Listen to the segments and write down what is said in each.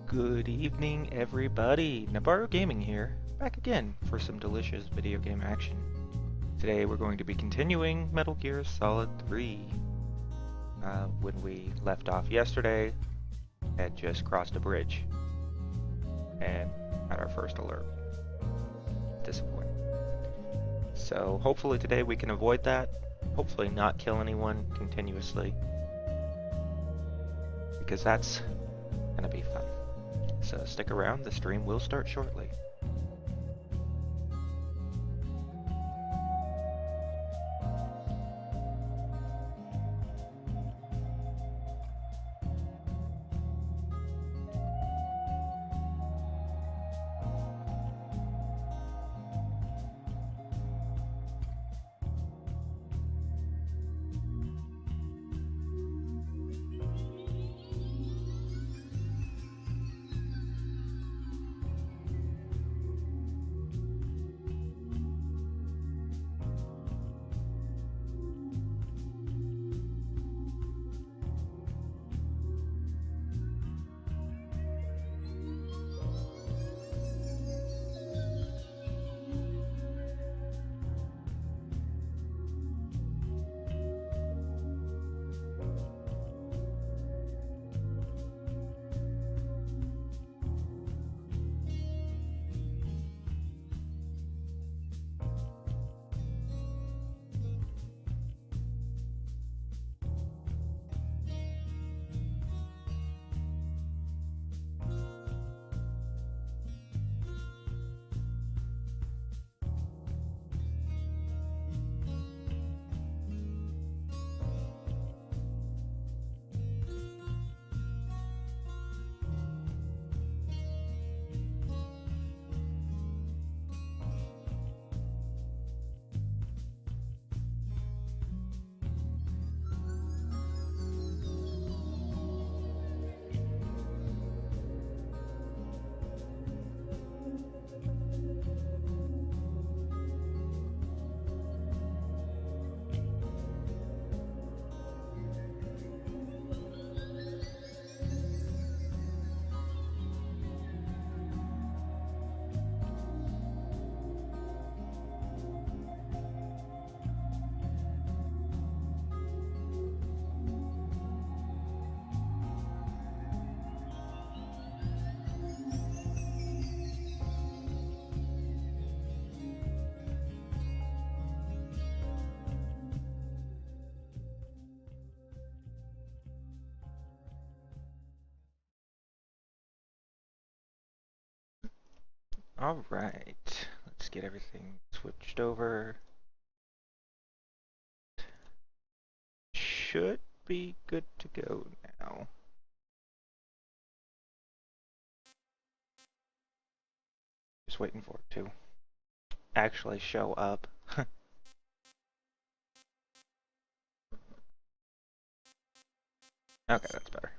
Good evening, everybody. Navarro Gaming here, back again for some delicious video game action. Today we're going to be continuing Metal Gear Solid 3. When we left off yesterday, had just crossed a bridge and had our first alert. Disappointing. So hopefully today we can avoid that. Hopefully not kill anyone continuously, because that's gonna be fun. So stick around, the stream will start shortly. Alright, let's get everything switched over. Should be good to go now. Just waiting for it to actually show up. Okay, that's better.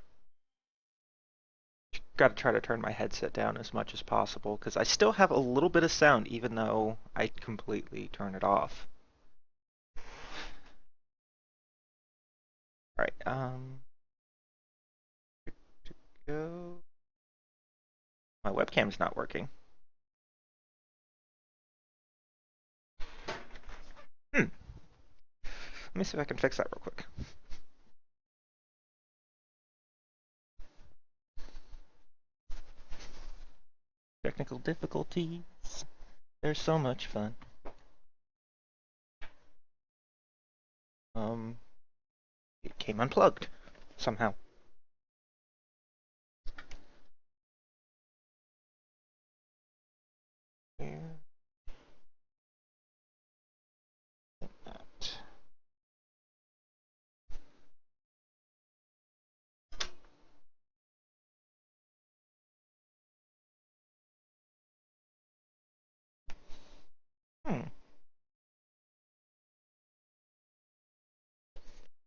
Gotta try to turn my headset down as much as possible, because I still have a little bit of sound even though I completely turn it off. Alright, good to go. My webcam's not working. Let me see if I can fix that real quick. Technical difficulties. They're so much fun. It came unplugged somehow. Where? That.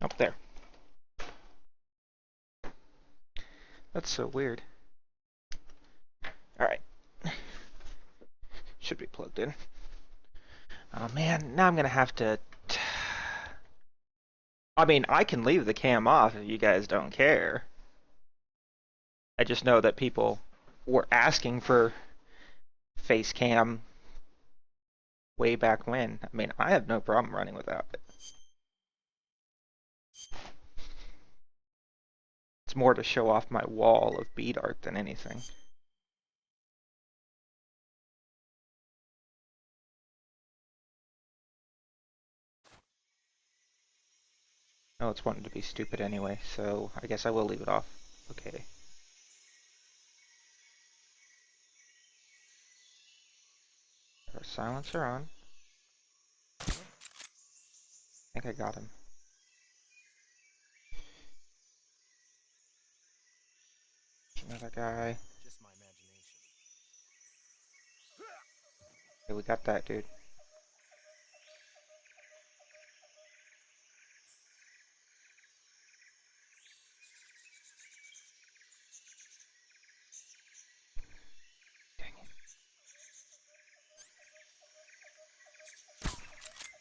Up there. That's so weird. Alright. Should be plugged in. Oh man, now I'm gonna have to... I mean, I can leave the cam off if you guys don't care. I just know that people were asking for face cam way back when. I mean, I have no problem running without it. It's more to show off my wall of bead art than anything. Oh, it's wanting to be stupid anyway, so I guess I will leave it off. Okay. Our silencer on. I think I got him. Another guy. Just my imagination. Okay, we got that dude. Dang it.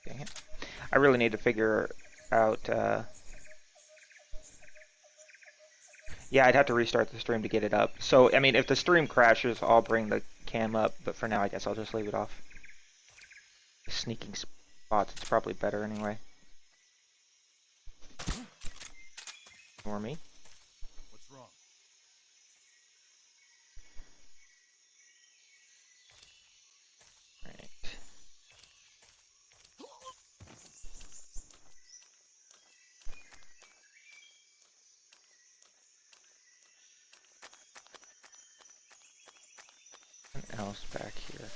Dang it. I really need to figure out, yeah, I'd have to restart the stream to get it up. So, I mean, if the stream crashes, I'll bring the cam up, but for now, I guess I'll just leave it off. Sneaking spots, it's probably better anyway. Ignore me. What's wrong? Right. What else back here?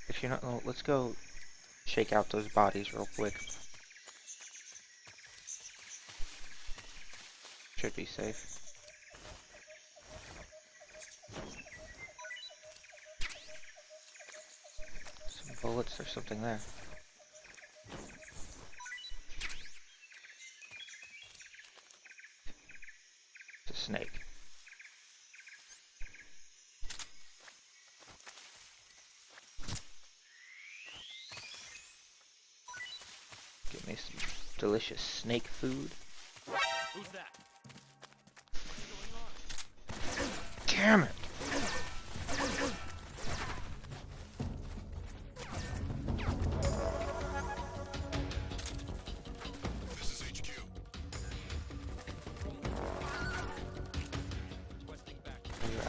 If you know, let's go shake out those bodies real quick. Should be safe. Some bullets, there's something there. It's a snake. Give me some delicious snake food. Who's that? Damn it! This is HQ. Requesting back. Where you at?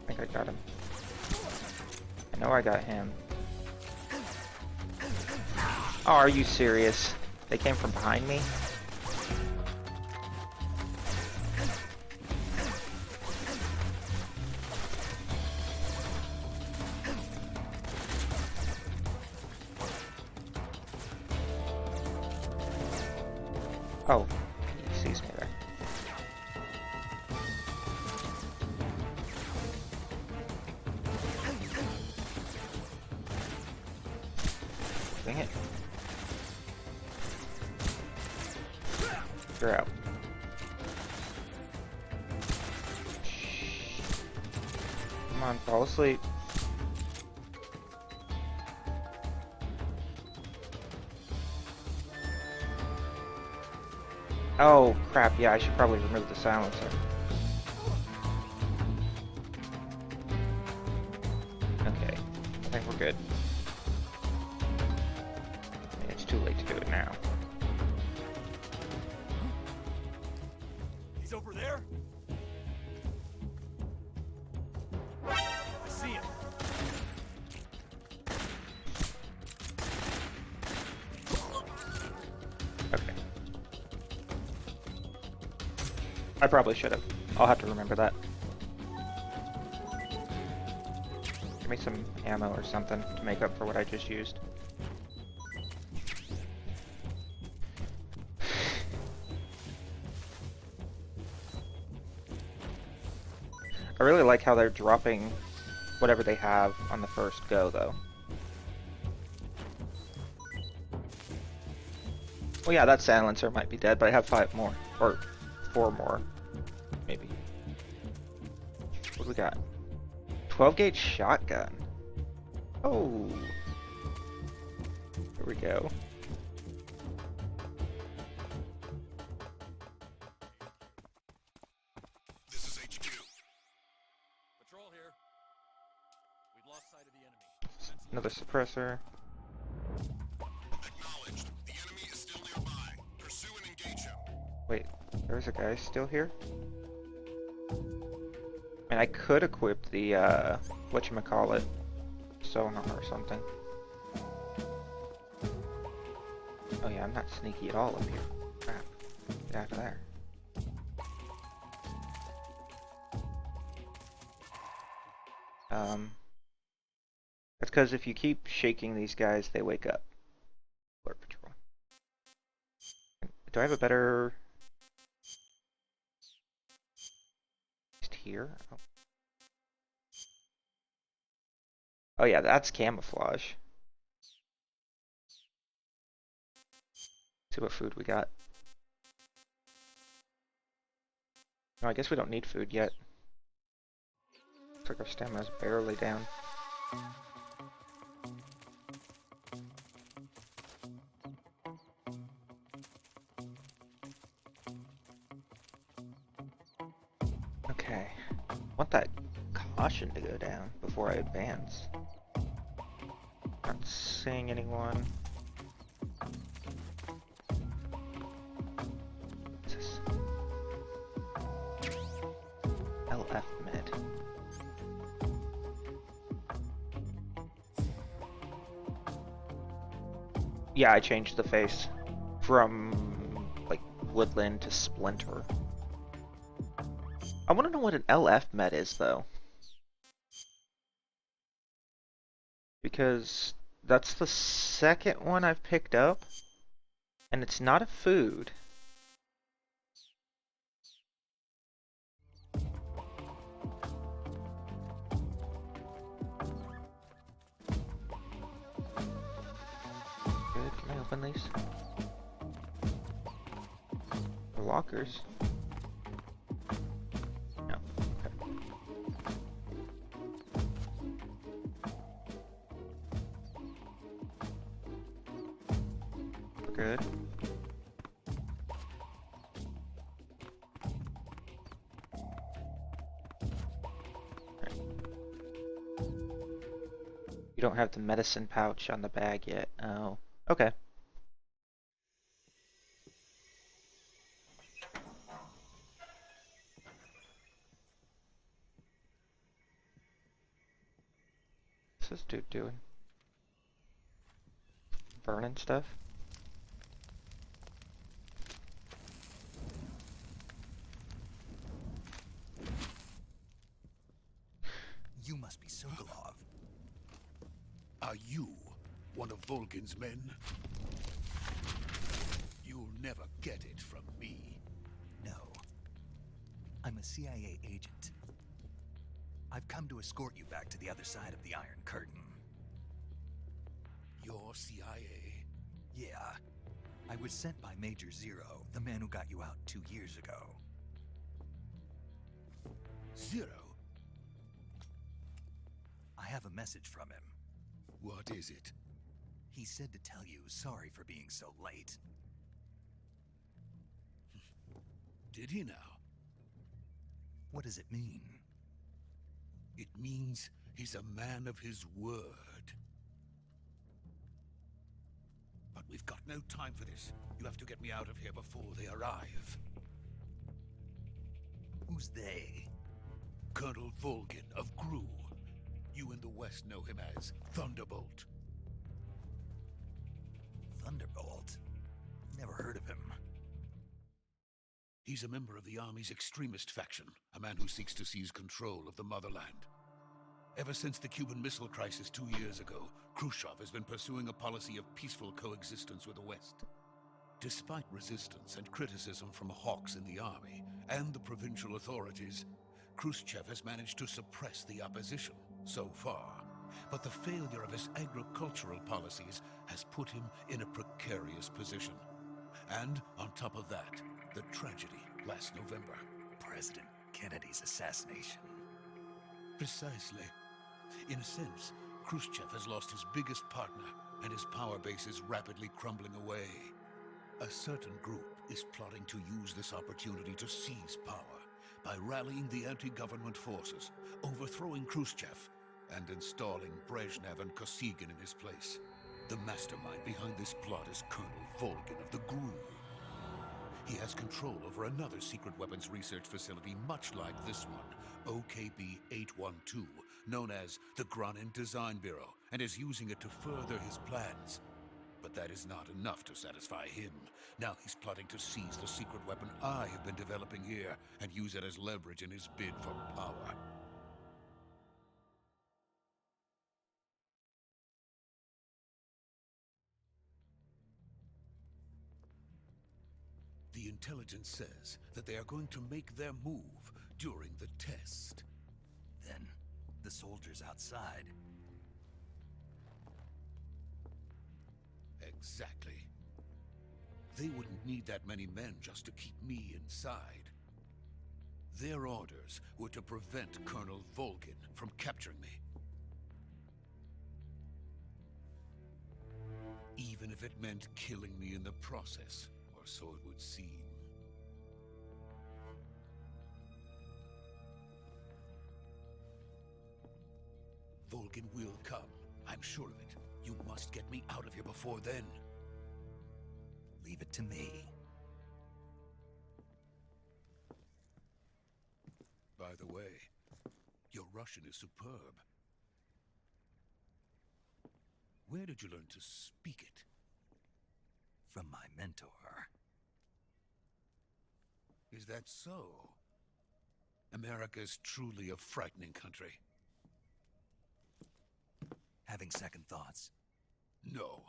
I think I got him. I know I got him. Oh, are you serious? They came from behind me? Oh, he sees me there. Dang it. You're out. Come on, fall asleep. Oh, crap, yeah, I should probably remove the silencer. Okay, I think we're good. It's too late to do it now. He's over there? I see him. Okay. I probably should have. I'll have to remember that. Give me some ammo or something to make up for what I just used. I really like how they're dropping whatever they have on the first go, though. Well, yeah, that silencer might be dead, but I have 5 more. Or 4 more. Maybe. What do we got? 12 gauge shotgun. Oh. Here we go. This is HQ. Patrol here. We've lost sight of the enemy. Another suppressor. Acknowledged. The enemy is still nearby. Pursue and engage him. Wait, there's a guy still here? And I could equip the, whatchamacallit, sonar or something. Oh yeah, I'm not sneaky at all up here. Crap. Get out of there. That's because if you keep shaking these guys, they wake up. Alert patrol. Do I have a better... Just here? Oh. Oh yeah, that's camouflage. See what food we got. No, I guess we don't need food yet. Looks like our stamina's barely down. Okay. I want that caution to go down before I advance. Not seeing anyone. What's this? LF med. Yeah, I changed the face from like woodland to splinter. I want to know what an LF med is though. Because that's the second one I've picked up, and it's not a food. Good, can I open these? The lockers. No. Okay. Good. Right. You don't have the medicine pouch on the bag yet. Oh, okay. What's this dude doing? Burning stuff? You must be Sokolov. Are you one of Volgin's men? You'll never get it from me. No. I'm a CIA agent. I've come to escort you back to the other side of the Iron Curtain. You're CIA? Yeah. I was sent by Major Zero, the man who got you out 2 years ago. Zero? I have a message from him. What is it? He said to tell you sorry for being so late. Did he now? What does it mean? It means he's a man of his word. But we've got no time for this. You have to get me out of here before they arrive. Who's they? Colonel Volgin of Gru. You in the West know him as Thunderbolt. Thunderbolt? Never heard of him. He's a member of the Army's extremist faction, a man who seeks to seize control of the motherland. Ever since the Cuban Missile Crisis 2 years ago, Khrushchev has been pursuing a policy of peaceful coexistence with the West. Despite resistance and criticism from hawks in the army and the provincial authorities, Khrushchev has managed to suppress the opposition so far. But the failure of his agricultural policies has put him in a precarious position. And on top of that, the tragedy last November. President Kennedy's assassination. Precisely. In a sense, Khrushchev has lost his biggest partner, and his power base is rapidly crumbling away. A certain group is plotting to use this opportunity to seize power by rallying the anti-government forces, overthrowing Khrushchev, and installing Brezhnev and Kosygin in his place. The mastermind behind this plot is Colonel Volgin of the GRU. He has control over another secret weapons research facility much like this one, OKB-812, known as the Granin Design Bureau, and is using it to further his plans. But that is not enough to satisfy him. Now he's plotting to seize the secret weapon I have been developing here and use it as leverage in his bid for power. The intelligence says that they are going to make their move during the test. Then, the soldiers outside. Exactly. They wouldn't need that many men just to keep me inside. Their orders were to prevent Colonel Volgin from capturing me. Even if it meant killing me in the process, or so it would seem. Volgin will come, I'm sure of it. You must get me out of here before then. Leave it to me. By the way, your Russian is superb. Where did you learn to speak it? From my mentor. Is that so? America is truly a frightening country. Having second thoughts? No.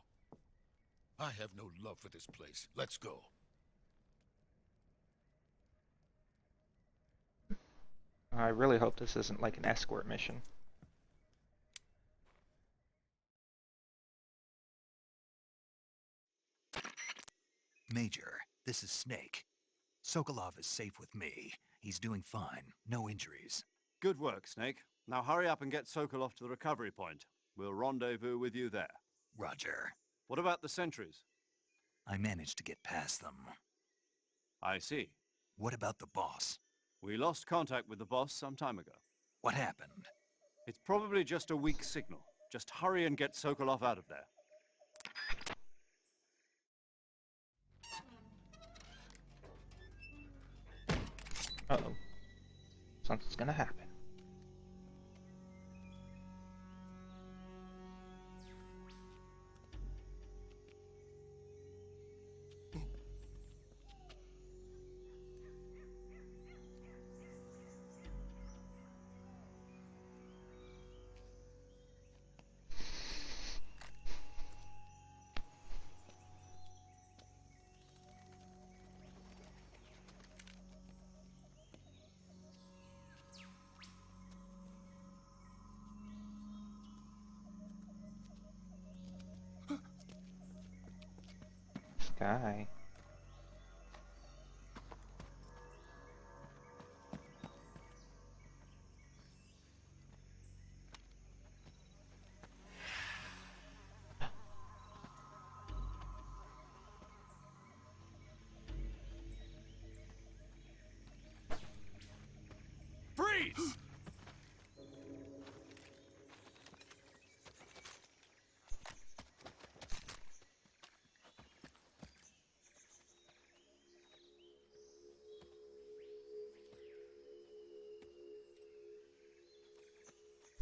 I have no love for this place. Let's go. I really hope this isn't like an escort mission. Major, this is Snake. Sokolov is safe with me. He's doing fine. No injuries. Good work, Snake. Now hurry up and get Sokolov to the recovery point. We'll rendezvous with you there. Roger. What about the sentries? I managed to get past them. I see. What about the boss? We lost contact with the boss some time ago. What happened? It's probably just a weak signal. Just hurry and get Sokolov out of there. Uh-oh. Something's gonna happen. Sky. Freeze!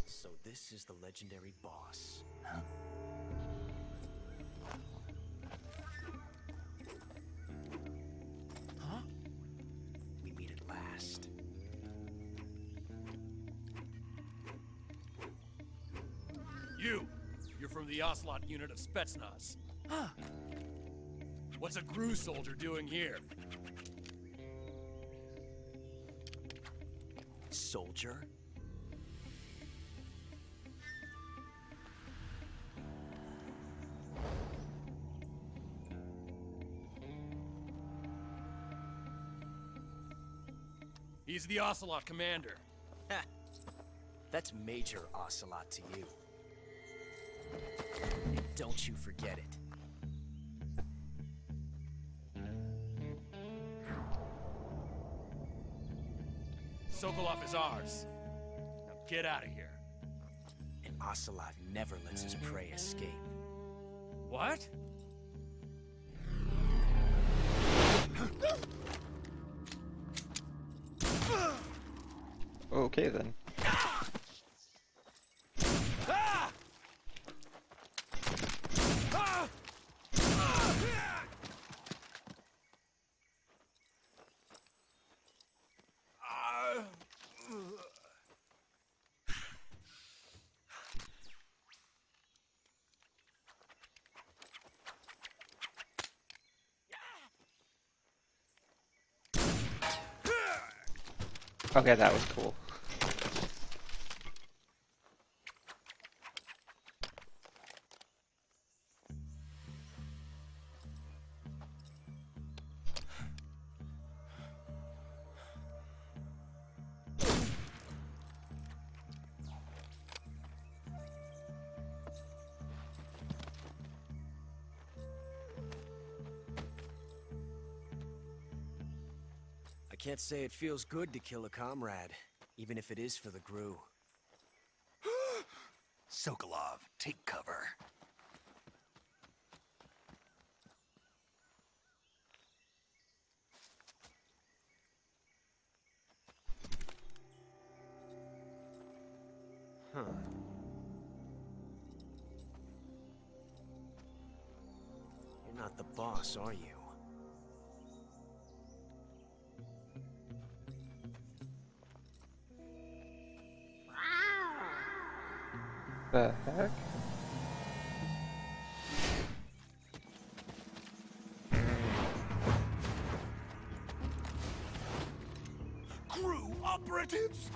So this is the legendary boss. Huh? Huh? We meet at last. You're from the Ocelot unit of Spetsnaz. Huh? What's a GRU soldier doing here? Soldier? He's the Ocelot commander. That's Major Ocelot to you. And don't you forget it. Sokolov is ours. Now get out of here. And Ocelot never lets his prey escape. What? Okay then. Okay, that was cool. I can't say it feels good to kill a comrade, even if it is for the Gru. Sokolov, take cover. Huh. You're not the boss, are you? The heck? Crew operatives!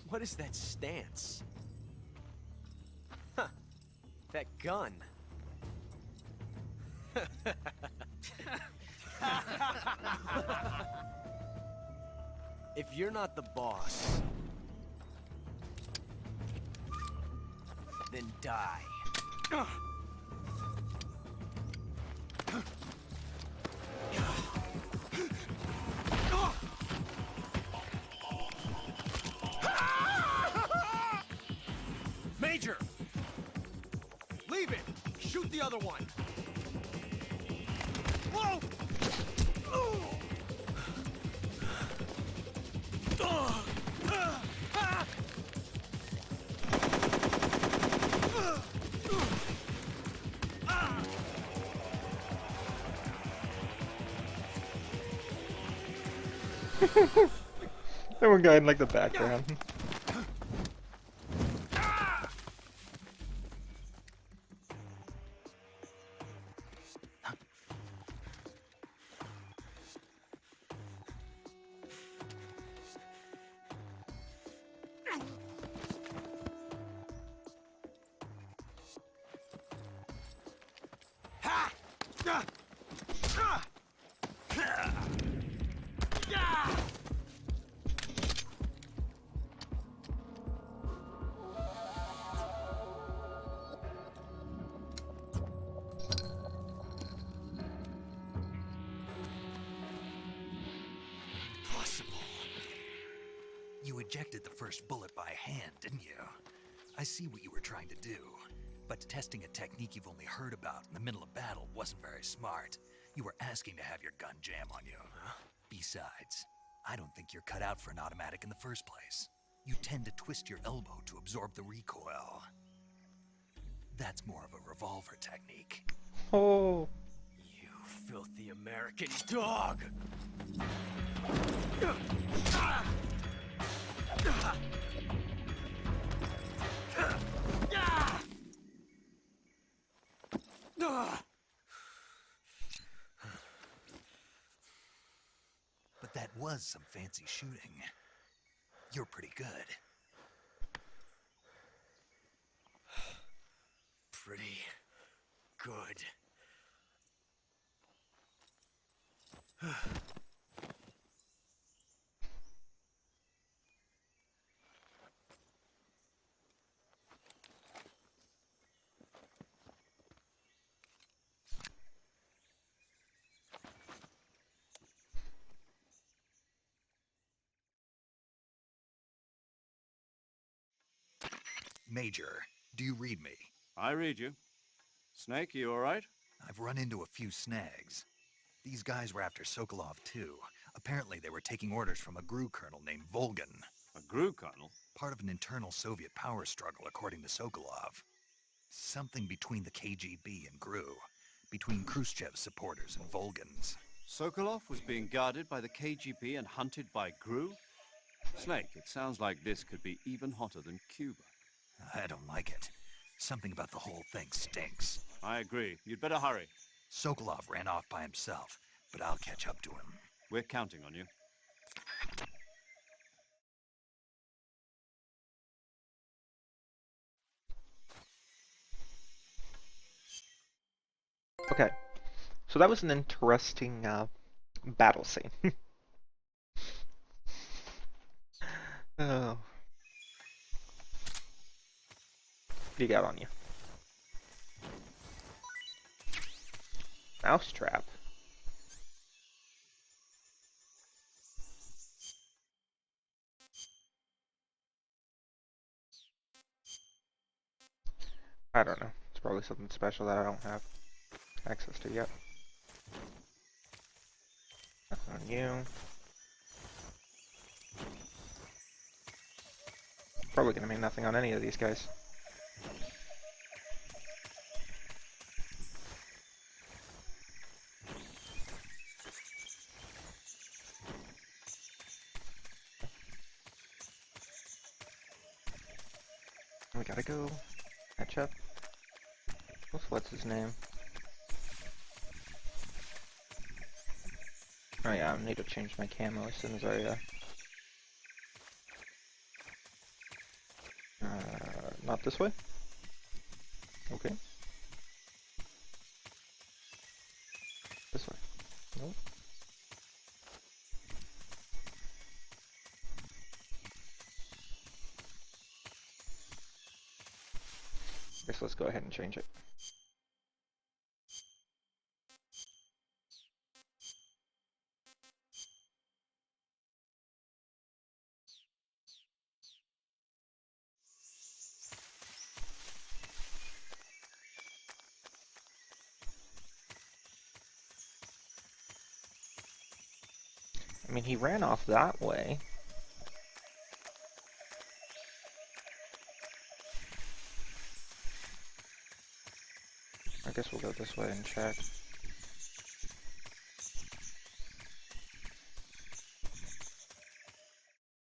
What is that stance? Huh. That gun. If you're not the boss, then die. Major! Leave it! Shoot the other one! Whoa! There one guy in like the background. You ejected the first bullet by hand, didn't you? I see what you were trying to do, but testing a technique you've only heard about in the middle of battle wasn't very smart. You were asking to have your gun jam on you. Besides, I don't think you're cut out for an automatic in the first place. You tend to twist your elbow to absorb the recoil. That's more of a revolver technique. Oh. You filthy American dog! But that was some fancy shooting. You're pretty good. Pretty good. Major, do you read me? I read you. Snake, you alright? I've run into a few snags. These guys were after Sokolov too. Apparently they were taking orders from a GRU colonel named Volgan. A GRU colonel? Part of an internal Soviet power struggle, according to Sokolov. Something between the KGB and GRU. Between Khrushchev's supporters and Volgan's. Sokolov was being guarded by the KGB and hunted by GRU? Snake, it sounds like this could be even hotter than Cuba. I don't like it. Something about the whole thing stinks. I agree. You'd better hurry. Sokolov ran off by himself, but I'll catch up to him. We're counting on you. Okay, so that was an interesting battle scene. Oh. What do you got on you? Mousetrap. I don't know. It's probably something special that I don't have access to yet. Nothing on you. Probably gonna mean nothing on any of these guys. We gotta go catch up. What's his name? Oh yeah, I need to change my camo as soon as I not this way? Okay. This way. Nope. Guess let's go ahead and change it. I mean, he ran off that way. I guess we'll go this way and check.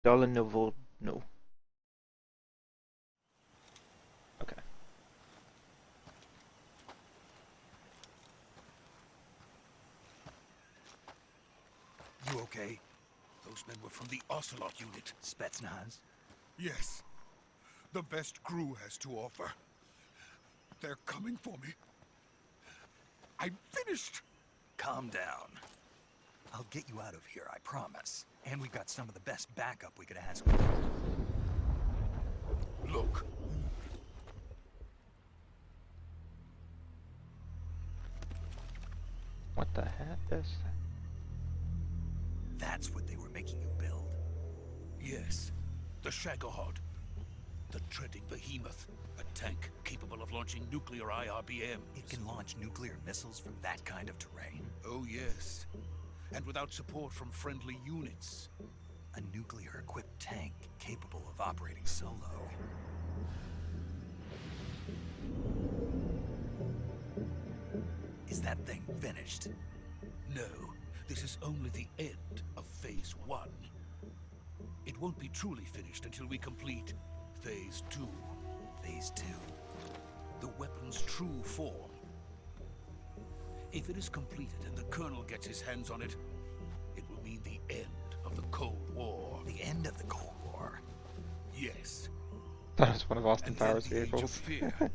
Dolinovo, no. Okay. You okay? Those men were from the Ocelot unit. Spetsnaz? Yes. The best GRU has to offer. They're coming for me. I'm finished! Calm down. I'll get you out of here, I promise. And we've got some of the best backup we could ask for. Look. What the heck is that? That's what they were making you build. Yes. The Shagohod. The treading behemoth. A tank capable of launching nuclear IRBM. It can launch nuclear missiles from that kind of terrain? Oh, yes. And without support from friendly units. A nuclear-equipped tank capable of operating solo. Is that thing finished? No, this is only the end of Phase 1. It won't be truly finished until we complete Phase 2. Phase 2. The weapon's true form. If it is completed and the Colonel gets his hands on it, it will mean the end of the Cold War. The end of the Cold War? Yes. That was one of Austin And then Powers' the Age of vehicles. Fear.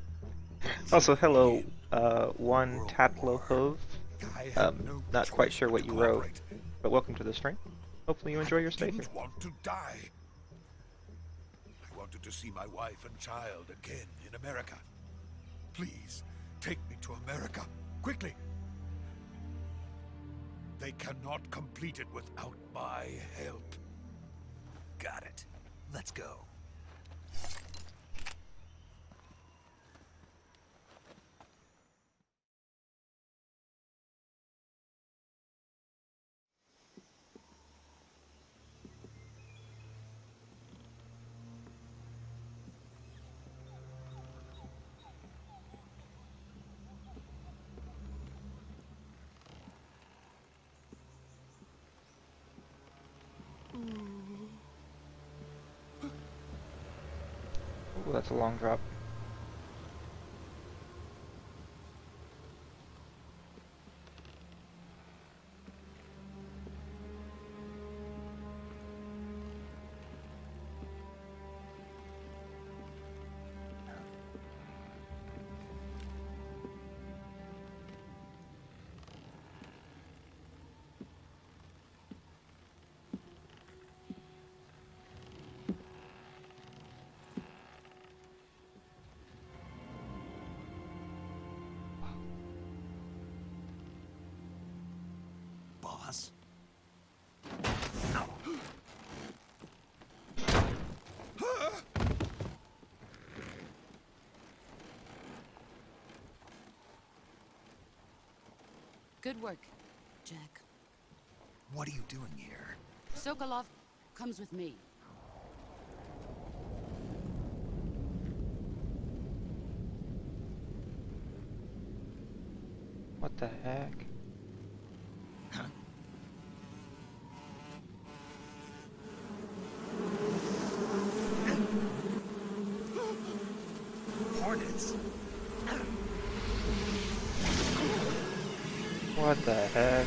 Also, hello, Begin. one World Tatlohov. I had no Not quite choice sure but what to you wrote, cooperate. but welcome to the stream. Hopefully you enjoy your stay here. I didn't want to die. I wanted to see my wife and child again in America. Please, take me to America. Quickly. They cannot complete it without my help. Got it. Let's go. that's a long drop. Boss? Good work, Jack. What are you doing here? Sokolov comes with me. What the heck? Hornets? What the heck?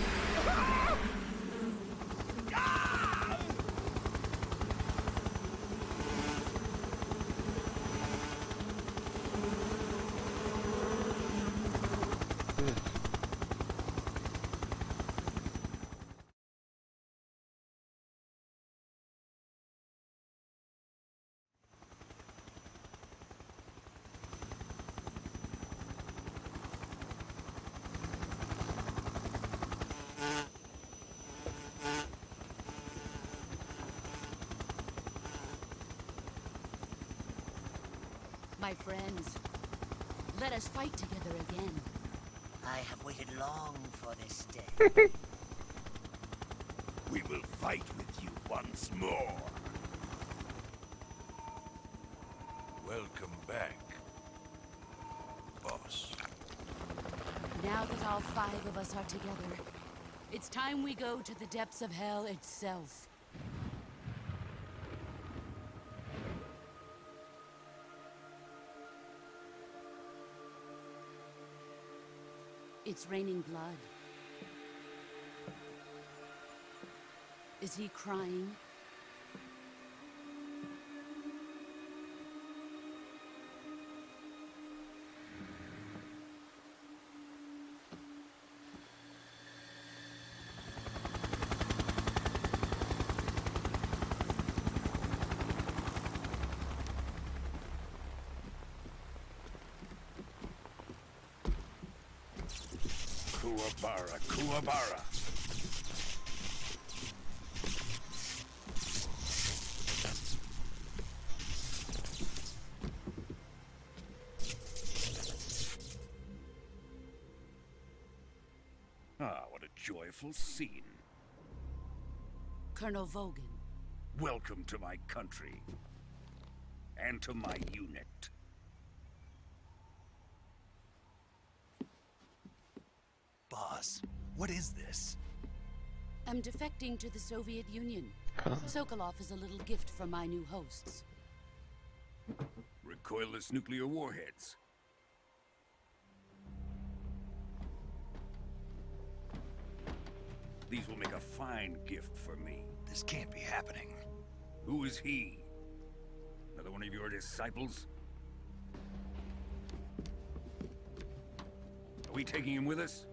My friends, let us fight together again. I have waited long for this day. We will fight with you once more. Welcome back, boss. Now that all 5 of us are together, it's time we go to the depths of hell itself. It's raining blood. Is he crying? Kuwabara, Kuwabara. Ah, what a joyful scene. Colonel Vogan. Welcome to my country. And to my unit. Boss, what is this? I'm defecting to the Soviet Union. Sokolov is a little gift from my new hosts. Recoilless nuclear warheads. These will make a fine gift for me. This can't be happening. Who is he? Another one of your disciples? Are we taking him with us?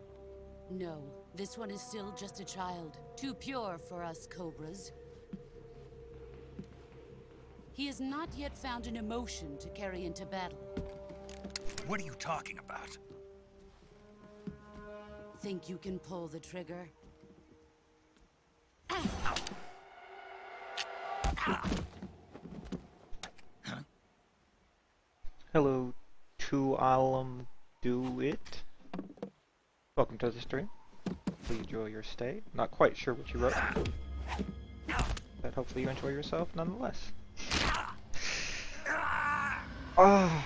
No, this one is still just a child. Too pure for us Cobras. He has not yet found an emotion to carry into battle. What are you talking about? Think you can pull the trigger? Hello, to Alum Do It. Welcome to the stream. Please enjoy your stay. Not quite sure what you wrote, but hopefully you enjoy yourself nonetheless. Ah.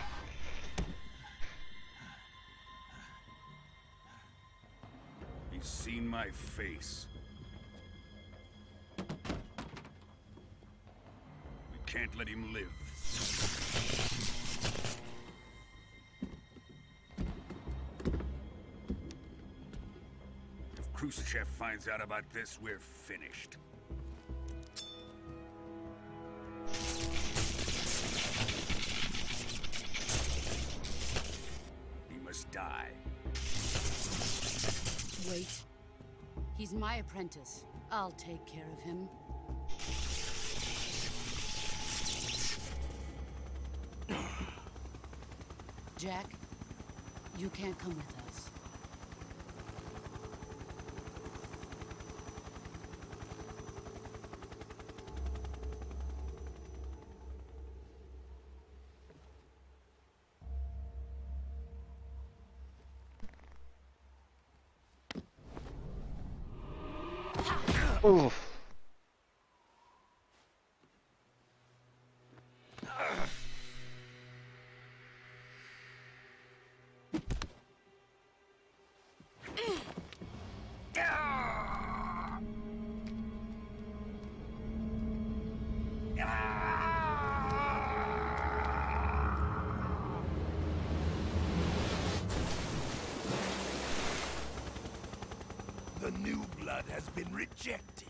He's seen my face. We can't let him live. Khrushchev finds out about this, we're finished. He must die. Wait. He's my apprentice. I'll take care of him. Jack, you can't come with us. Oof. The new blood has been rejected.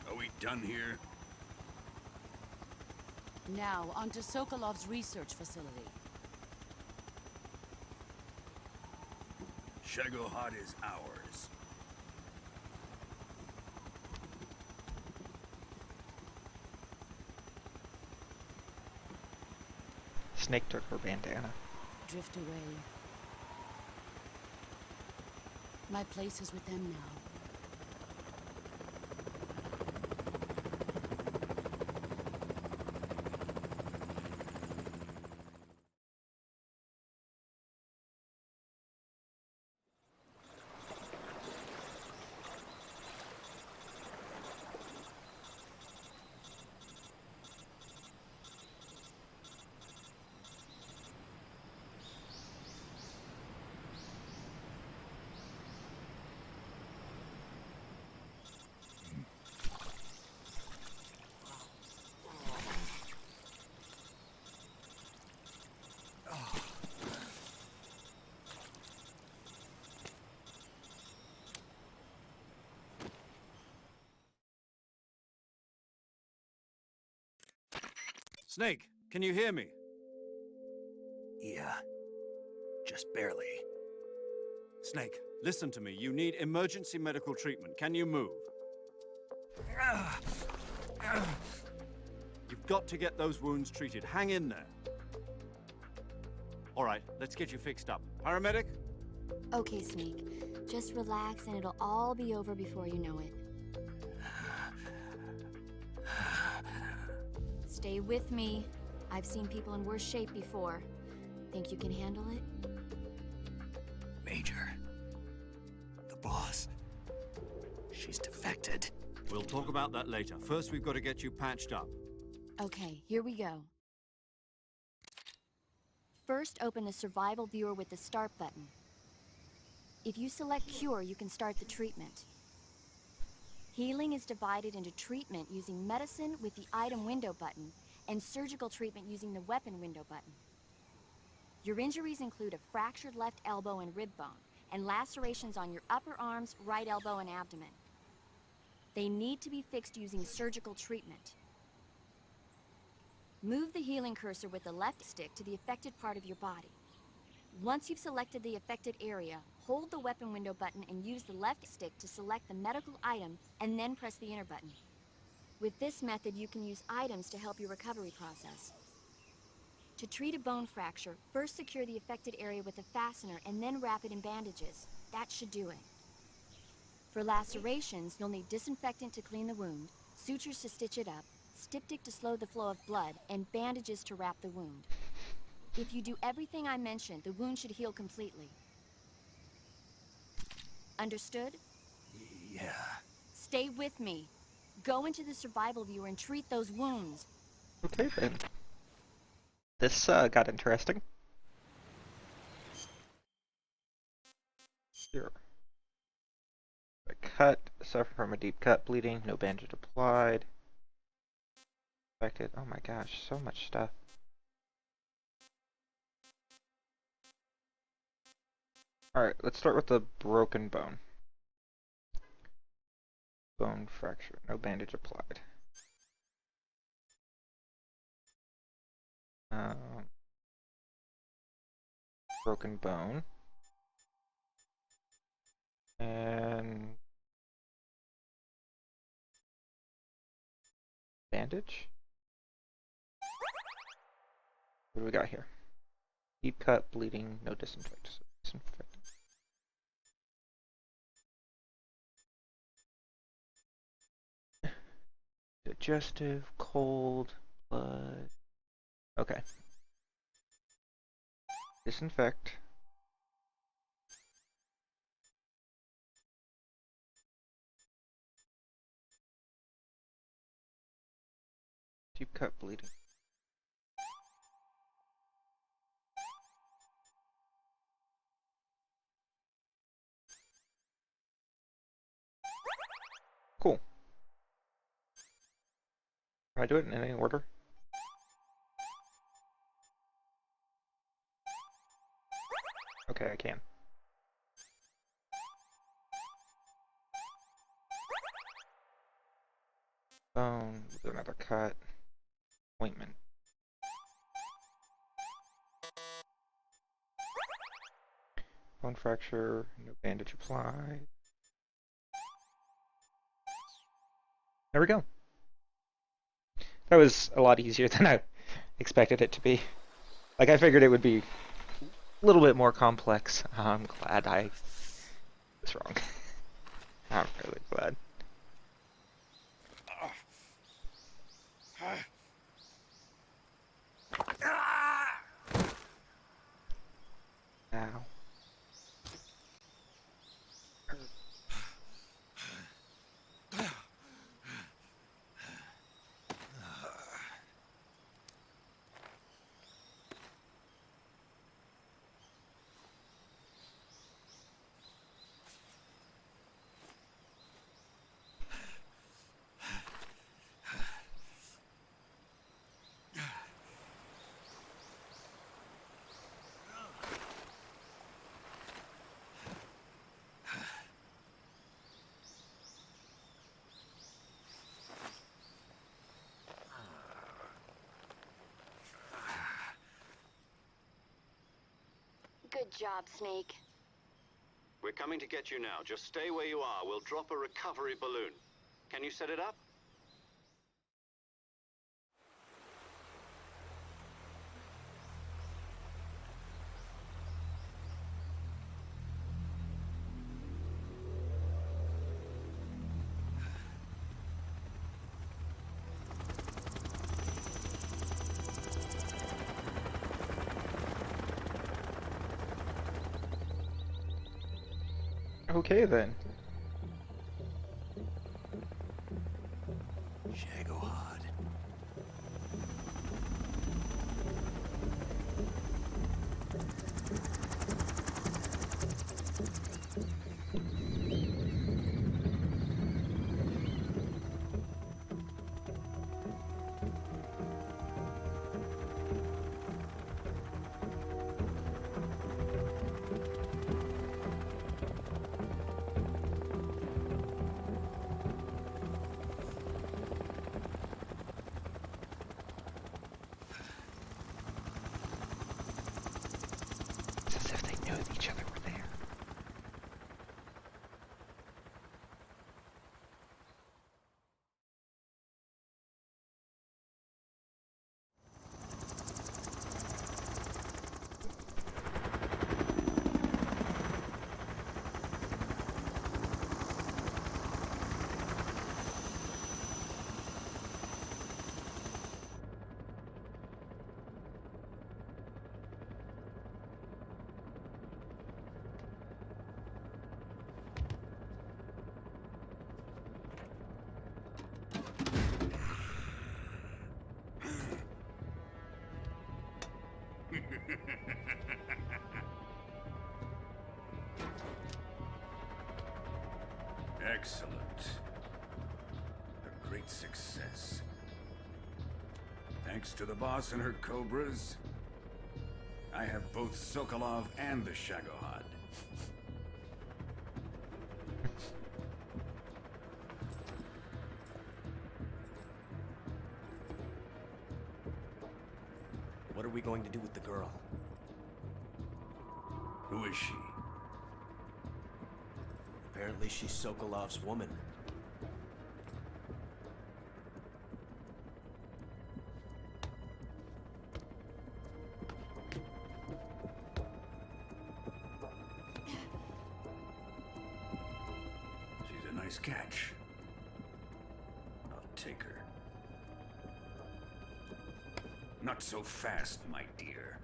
Are we done here? Now, onto Sokolov's research facility. Shagohod is ours. Snake took her bandana. Drift away. My place is with them now. Snake, can you hear me? Yeah. Just barely. Snake, listen to me. You need emergency medical treatment. Can you move? You've got to get those wounds treated. Hang in there. All right, let's get you fixed up. Paramedic? Okay, Snake. Just relax and it'll all be over before you know it. Stay with me. I've seen people in worse shape before. Think you can handle it? Major. The boss. She's defected. We'll talk about that later. First, we've got to get you patched up. Okay, here we go. First, open the survival viewer with the start button. If you select cure, you can start the treatment. Healing is divided into treatment using medicine with the item window button and surgical treatment using the weapon window button. Your injuries include a fractured left elbow and rib bone and lacerations on your upper arms, right elbow, and abdomen. They need to be fixed using surgical treatment. Move the healing cursor with the left stick to the affected part of your body. Once you've selected the affected area, hold the weapon window button and use the left stick to select the medical item and then press the enter button. With this method, you can use items to help your recovery process. To treat a bone fracture, first secure the affected area with a fastener and then wrap it in bandages. That should do it. For lacerations, you'll need disinfectant to clean the wound, sutures to stitch it up, styptic to slow the flow of blood, and bandages to wrap the wound. If you do everything I mentioned, the wound should heal completely. Understood? Yeah. Stay with me. Go into the survival viewer and treat those wounds. Okay then. This got interesting. Here. I cut suffer from a deep cut, bleeding, no bandage applied. Affected. Oh my gosh, so much stuff. Alright, let's start with the broken bone. Bone fracture, no bandage applied. Broken bone. And bandage? What do we got here? Deep cut, bleeding, no disinfect. So disinfect. Digestive, cold, blood. Okay. Disinfect. Deep cut, bleeding. Cool. Can I do it in any order? Okay, I can. Bone, do another cut. Ointment. Bone fracture, no bandage applied. There we go. That was a lot easier than I expected it to be. Like, I figured it would be a little bit more complex. I'm glad I was wrong. I'm really glad. Ow. Good job, Snake. We're coming to get you now. Just stay where you are. We'll drop a recovery balloon. Can you set it up? Okay then. Shagohod. It's as if they knew each other were there. Excellent. great success. Thanks to the boss and her cobras, I have both Sokolov and the Shagohod. What are we going to do with the girl? Who is she? Apparently she's Sokolov's woman. She's a nice catch. I'll take her. Not so fast, my dear.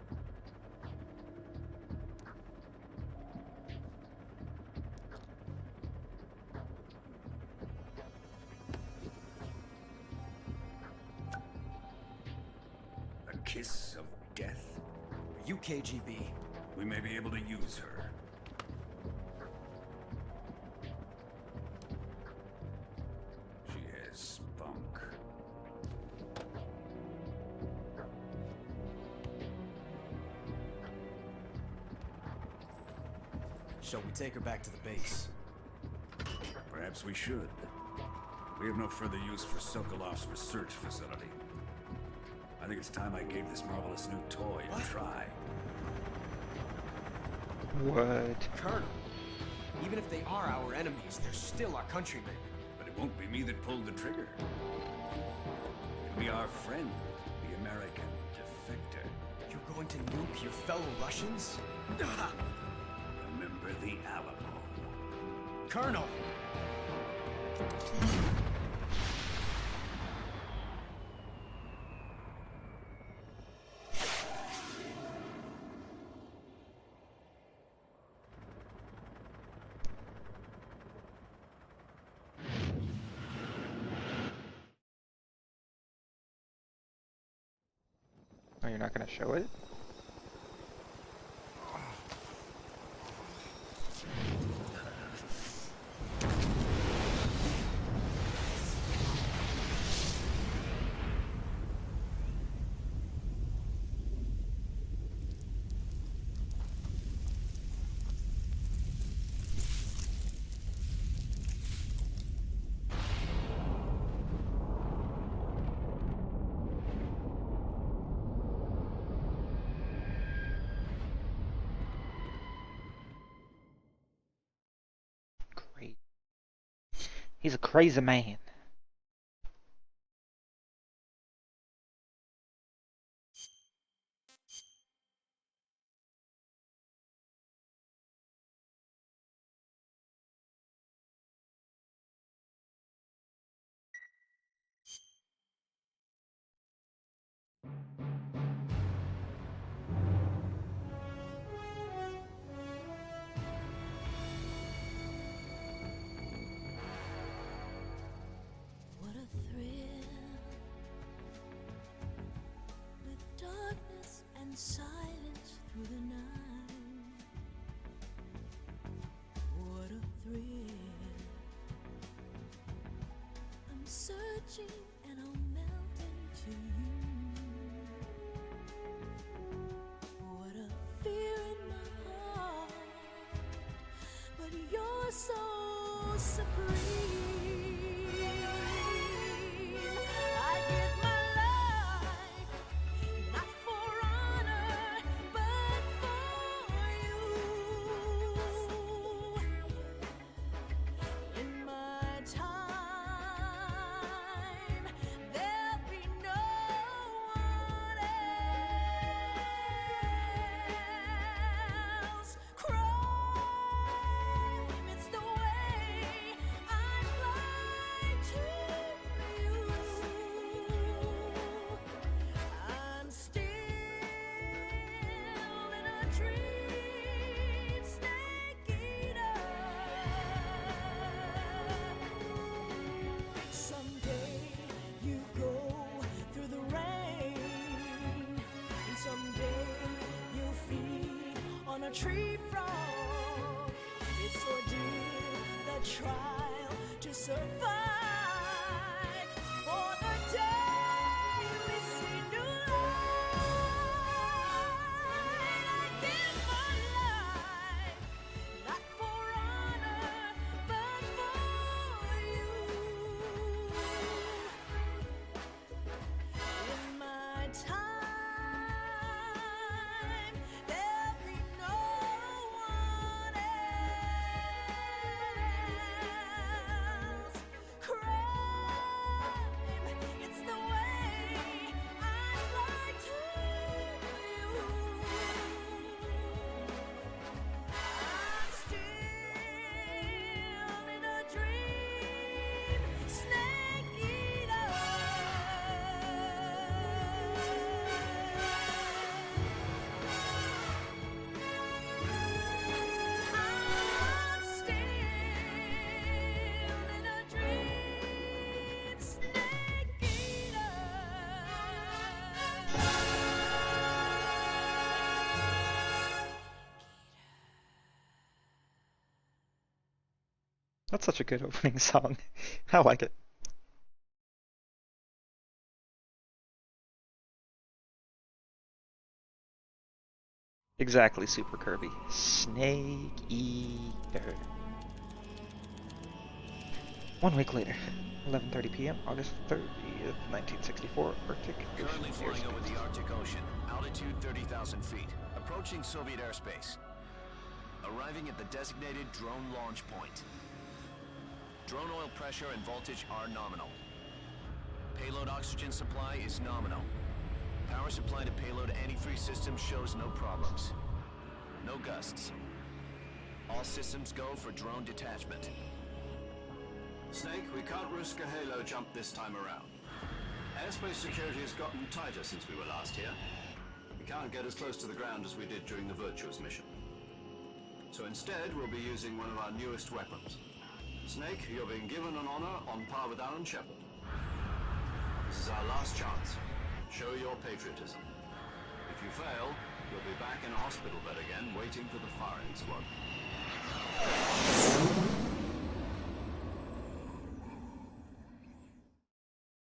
A kiss of death? Are you KGB? We may be able to use her. She has spunk. Shall we take her back to the base? Perhaps we should. We have no further use for Sokolov's research facility. I think it's time I gave this marvelous new toy a try. What? Colonel, even if they are our enemies, they're still our countrymen. But it won't be me that pulled the trigger. It'll be our friend, the American defector. You're going to nuke your fellow Russians? Remember the Alamo. Colonel! Oh, you're not gonna show it? Great. He's a crazy man. What a thrill, with darkness and silence through the night. What a thrill, I'm searching and I'll melt into you. What a fear in my heart, but you're so supreme. I give my life, not for honor, but for you. In my time, there'll be no one else. Crime, it's the way I fly to you. I'm still in a dream, snake eater. Someday you go through the rain, and someday you'll feed on a tree frog. It's ordeal, the trial to survive. That's such a good opening song. I like it. Exactly, Super Kirby. Snake Eater. 1 week later, 11:30 p.m., August 30th, 1964, Arctic Currently Ocean flying over airspace. the Arctic Ocean, altitude 30,000 feet, approaching Soviet airspace. Arriving at the designated drone launch point. Drone oil pressure and voltage are nominal. Payload oxygen supply is nominal. Power supply to payload antifreeze system shows no problems. No gusts. All systems go for drone detachment. Snake, we can't risk a halo jump this time around. Airspace security has gotten tighter since we were last here. We can't get as close to the ground as we did during the Virtuous mission. So instead, we'll be using one of our newest weapons. Snake, you're being given an honor on par with Alan Shepard. This is our last chance. Show your patriotism. If you fail, you'll be back in a hospital bed again, waiting for the firing squad.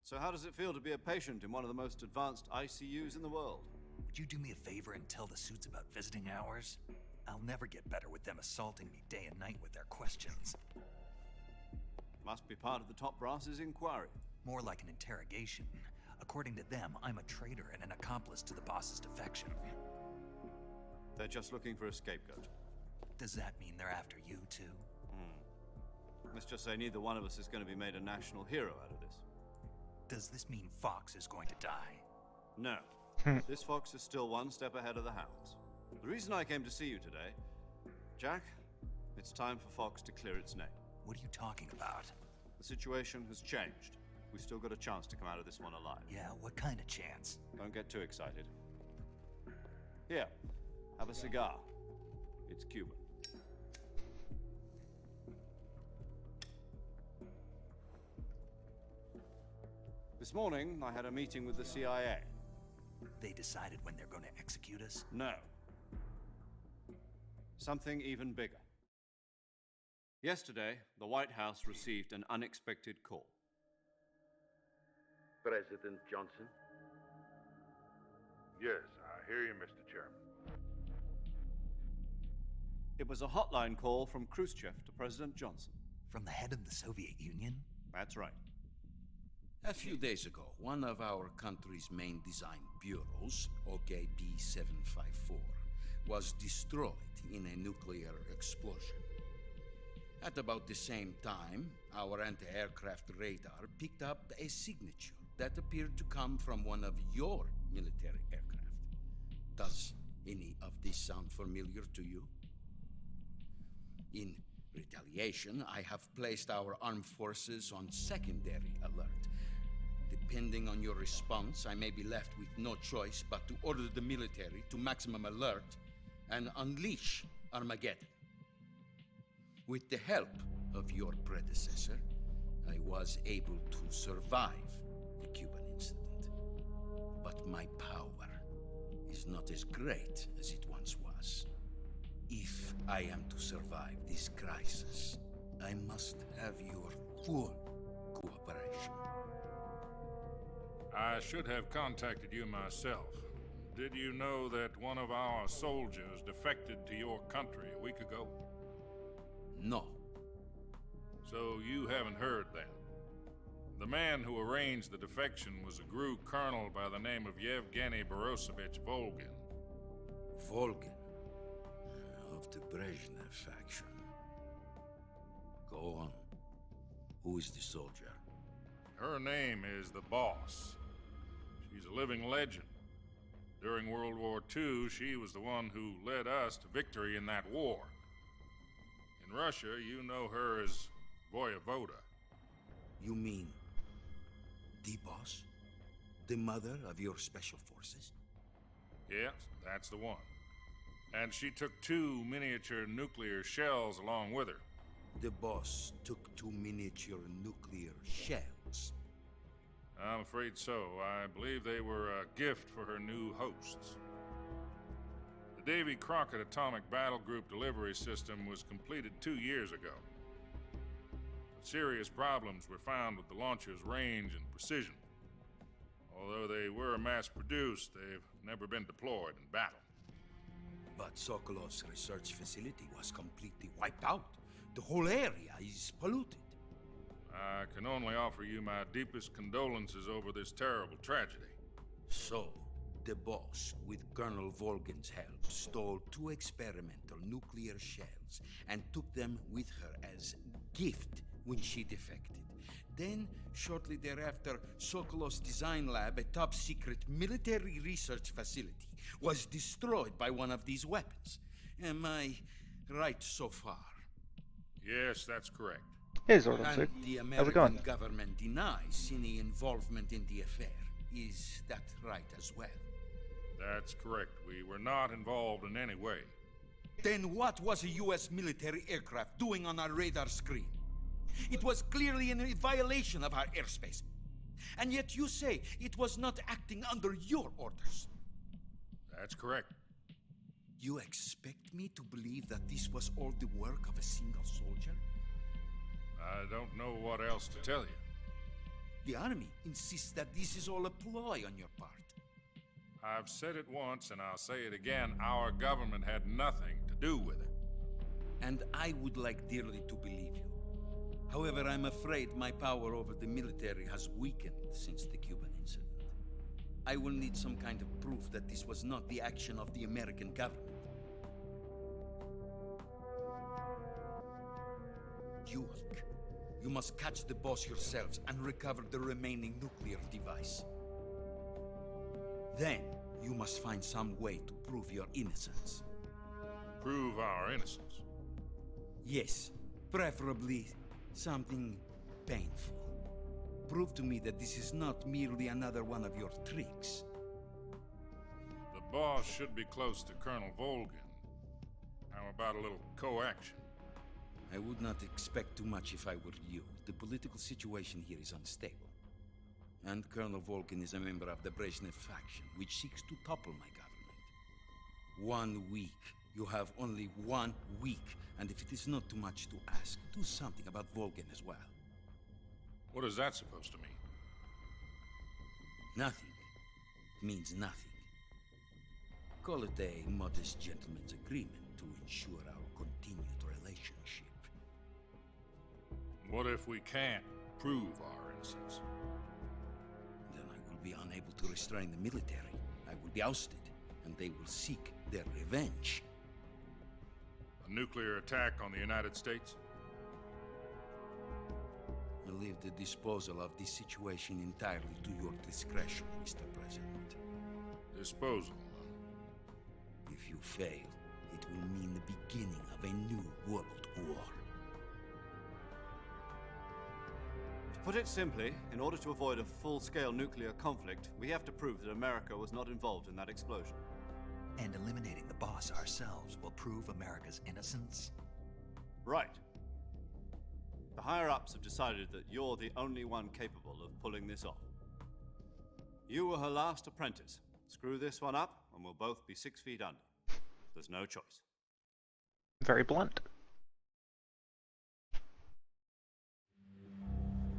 So how does it feel to be a patient in one of the most advanced ICUs in the world? Would you do me a favor and tell the suits about visiting hours? I'll never get better with them assaulting me day and night with their questions. Must be part of the top brass's inquiry. More like an interrogation. According to them, I'm a traitor and an accomplice to the boss's defection. They're just looking for a scapegoat. Does that mean they're after you too? Let's just say neither one of us is going to be made a national hero out of this. Does this mean Fox is going to die? No. This fox is still one step ahead of the hounds. The reason I came to see you today, Jack, it's time for Fox to clear its name. What are you talking about? The situation has changed. We've still got a chance to come out of this one alive. Yeah, what kind of chance? Don't get too excited. Here, have a cigar. It's Cuban. This morning, I had a meeting with the CIA. They decided when they're going to execute us? No. Something even bigger. Yesterday, the White House received an unexpected call. President Johnson? Yes, I hear you, Mr. Chairman. It was a hotline call from Khrushchev to President Johnson. From the head of the Soviet Union? That's right. A few days ago, one of our country's main design bureaus, OKB-754, was destroyed in a nuclear explosion. At about the same time, our anti-aircraft radar picked up a signature that appeared to come from one of your military aircraft. Does any of this sound familiar to you? In retaliation, I have placed our armed forces on secondary alert. Depending on your response, I may be left with no choice but to order the military to maximum alert and unleash Armageddon. With the help of your predecessor, I was able to survive the Cuban incident. But my power is not as great as it once was. If I am to survive this crisis, I must have your full cooperation. I should have contacted you myself. Did you know that one of our soldiers defected to your country a week ago? No. So you haven't heard then. The man who arranged the defection was a GRU colonel by the name of Yevgeny Borosovich Volgin. Volgin? Of the Brezhnev faction. Go on. Who is the soldier? Her name is the Boss. She's a living legend. During World War II, she was the one who led us to victory in that war. In Russia, you know her as Voyevoda. You mean the Boss? The mother of your special forces? Yes, that's the one. And she took 2 miniature nuclear shells along with her. The Boss took 2 miniature nuclear shells. I'm afraid so. I believe they were a gift for her new hosts. The Davy Crockett Atomic Battle Group delivery system was completed 2 years ago. serious problems were found with the launcher's range and precision. Although they were mass-produced, they've never been deployed in battle. But Sokolov's research facility was completely wiped out. The whole area is polluted. I can only offer you my deepest condolences over this terrible tragedy. So, the boss, with Colonel Volgin's help, stole 2 experimental nuclear shells and took them with her as gift when she defected. Then, shortly thereafter, Sokolov's design lab, a top-secret military research facility, was destroyed by one of these weapons. Am I right so far? Yes, that's correct. Hey, Zordon, And the how's it going? American government denies any involvement in the affair. Is that right as well? That's correct. We were not involved in any way. Then what was a U.S. military aircraft doing on our radar screen? It was clearly in a violation of our airspace. And yet you say it was not acting under your orders. That's correct. You expect me to believe that this was all the work of a single soldier? I don't know what else to tell you. The army insists that this is all a ploy on your part. I've said it once and I'll say it again. Our government had nothing to do with it. And I would like dearly to believe you. However, I'm afraid my power over the military has weakened since the Cuban incident. I will need some kind of proof that this was not the action of the American government. Buick, you must catch the boss yourselves and recover the remaining nuclear device. Then, you must find some way to prove your innocence. Prove our innocence? Yes, preferably something painful. Prove to me that this is not merely another one of your tricks. The boss should be close to Colonel Volgin. How about a little co-action? I would not expect too much if I were you. The political situation here is unstable. And Colonel Volgin is a member of the Brezhnev faction, which seeks to topple my government. 1 week. You have only 1 week. And if it is not too much to ask, do something about Volgin as well. What is that supposed to mean? Nothing means nothing. Call it a modest gentleman's agreement to ensure our continued relationship. What if we can't prove our innocence? Then I will be unable to restrain the military. I will be ousted, and they will seek their revenge. A nuclear attack on the United States? I leave the disposal of this situation entirely to your discretion, Mr. President. Disposal? If you fail, it will mean the beginning of a new world war. To put it simply, in order to avoid a full-scale nuclear conflict, we have to prove that America was not involved in that explosion. And eliminating the boss ourselves will prove America's innocence? Right. The higher-ups have decided that you're the only one capable of pulling this off. You were her last apprentice. Screw this one up, and we'll both be 6 feet under. There's no choice. Very blunt.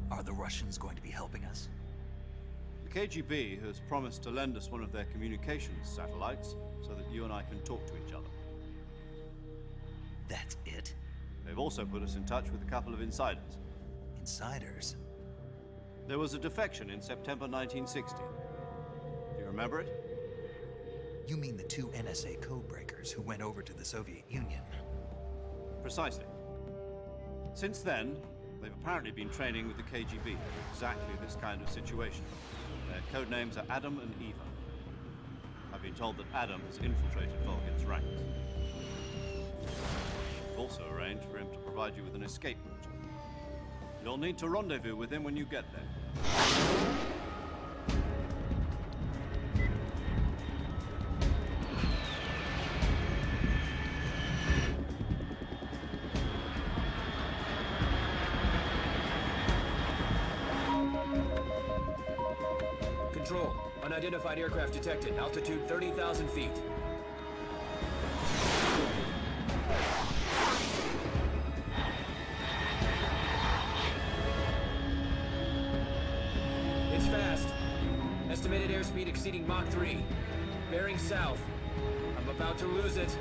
Are the Russians going to be helping us? The KGB has promised to lend us one of their communications satellites so that you and I can talk to each other. That's it? They've also put us in touch with a couple of insiders. Insiders? There was a defection in September 1960. Do you remember it? You mean the 2 NSA codebreakers who went over to the Soviet Union? Precisely. Since then, they've apparently been training with the KGB for exactly this kind of situation. Their code names are Adam and Eva. I've been told that Adam has infiltrated Volgin's ranks. We've also arranged for him to provide you with an escape route. You'll need to rendezvous with him when you get there. Control. Unidentified aircraft detected. Altitude 30,000 feet. fast. Estimated airspeed exceeding Mach 3. Bearing south. I'm about to lose it.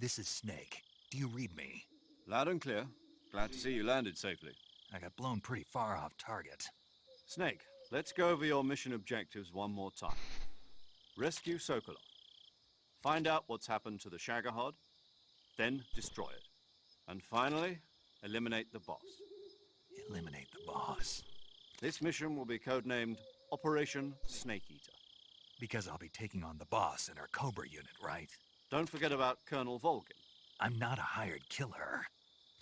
This is Snake. Do you read me? Loud and clear. Glad to see you landed safely. I got blown pretty far off target. Snake, let's go over your mission objectives one more time. Rescue Sokolov. Find out what's happened to the Shagohod, then destroy it. And finally, eliminate the boss. Eliminate the boss? This mission will be codenamed Operation Snake Eater. Because I'll be taking on the boss in our Cobra unit, right? Don't forget about Colonel Volgin. I'm not a hired killer.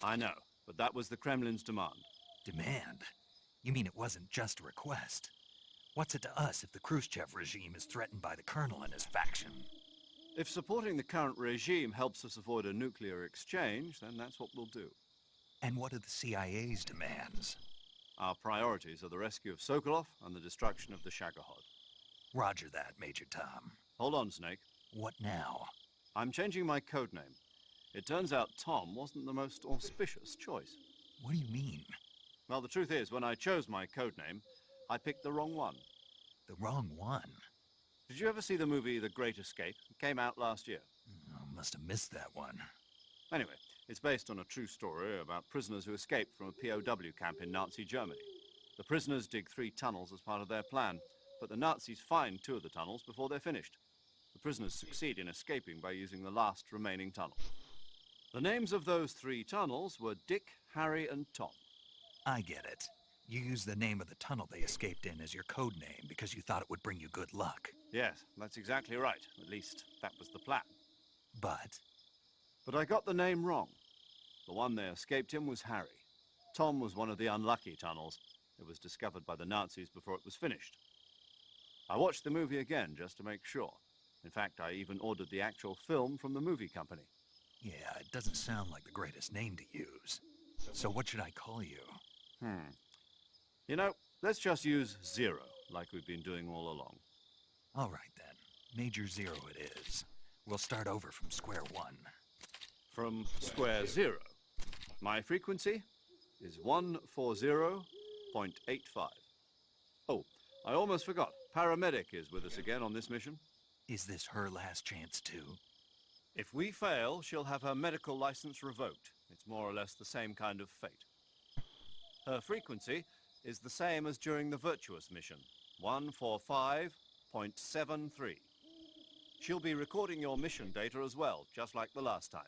I know, but that was the Kremlin's demand. Demand? You mean it wasn't just a request? What's it to us if the Khrushchev regime is threatened by the Colonel and his faction? If supporting the current regime helps us avoid a nuclear exchange, then that's what we'll do. And what are the CIA's demands? Our priorities are the rescue of Sokolov and the destruction of the Shagohod. Roger that, Major Tom. Hold on, Snake. What now? I'm changing my codename. It turns out Tom wasn't the most auspicious choice. What do you mean? Well, the truth is, when I chose my codename, I picked the wrong one. The wrong one? Did you ever see the movie The Great Escape? It came out last year. Oh, must have missed that one. Anyway, it's based on a true story about prisoners who escaped from a POW camp in Nazi Germany. The prisoners dig 3 tunnels as part of their plan, but the Nazis find 2 of the tunnels before they're finished. The prisoners succeed in escaping by using the last remaining tunnel. The names of those 3 tunnels were Dick, Harry, and Tom. I get it. You used the name of the tunnel they escaped in as your code name because you thought it would bring you good luck. Yes, that's exactly right. At least, that was the plan. But I got the name wrong. The one they escaped in was Harry. Tom was one of the unlucky tunnels. It was discovered by the Nazis before it was finished. I watched the movie again just to make sure. In fact, I even ordered the actual film from the movie company. yeah, it doesn't sound like the greatest name to use. So what should I call you? You know, let's just use Zero, like we've been doing all along. All right then. Major Zero it is. We'll start over from square one. From square 0. My frequency is 140.85. Oh, I almost forgot. Paramedic is with us again on this mission. Is this her last chance too? If we fail, she'll have her medical license revoked. It's more or less the same kind of fate. Her frequency is the same as during the Virtuous mission, 145.73. She'll be recording your mission data as well, just like the last time.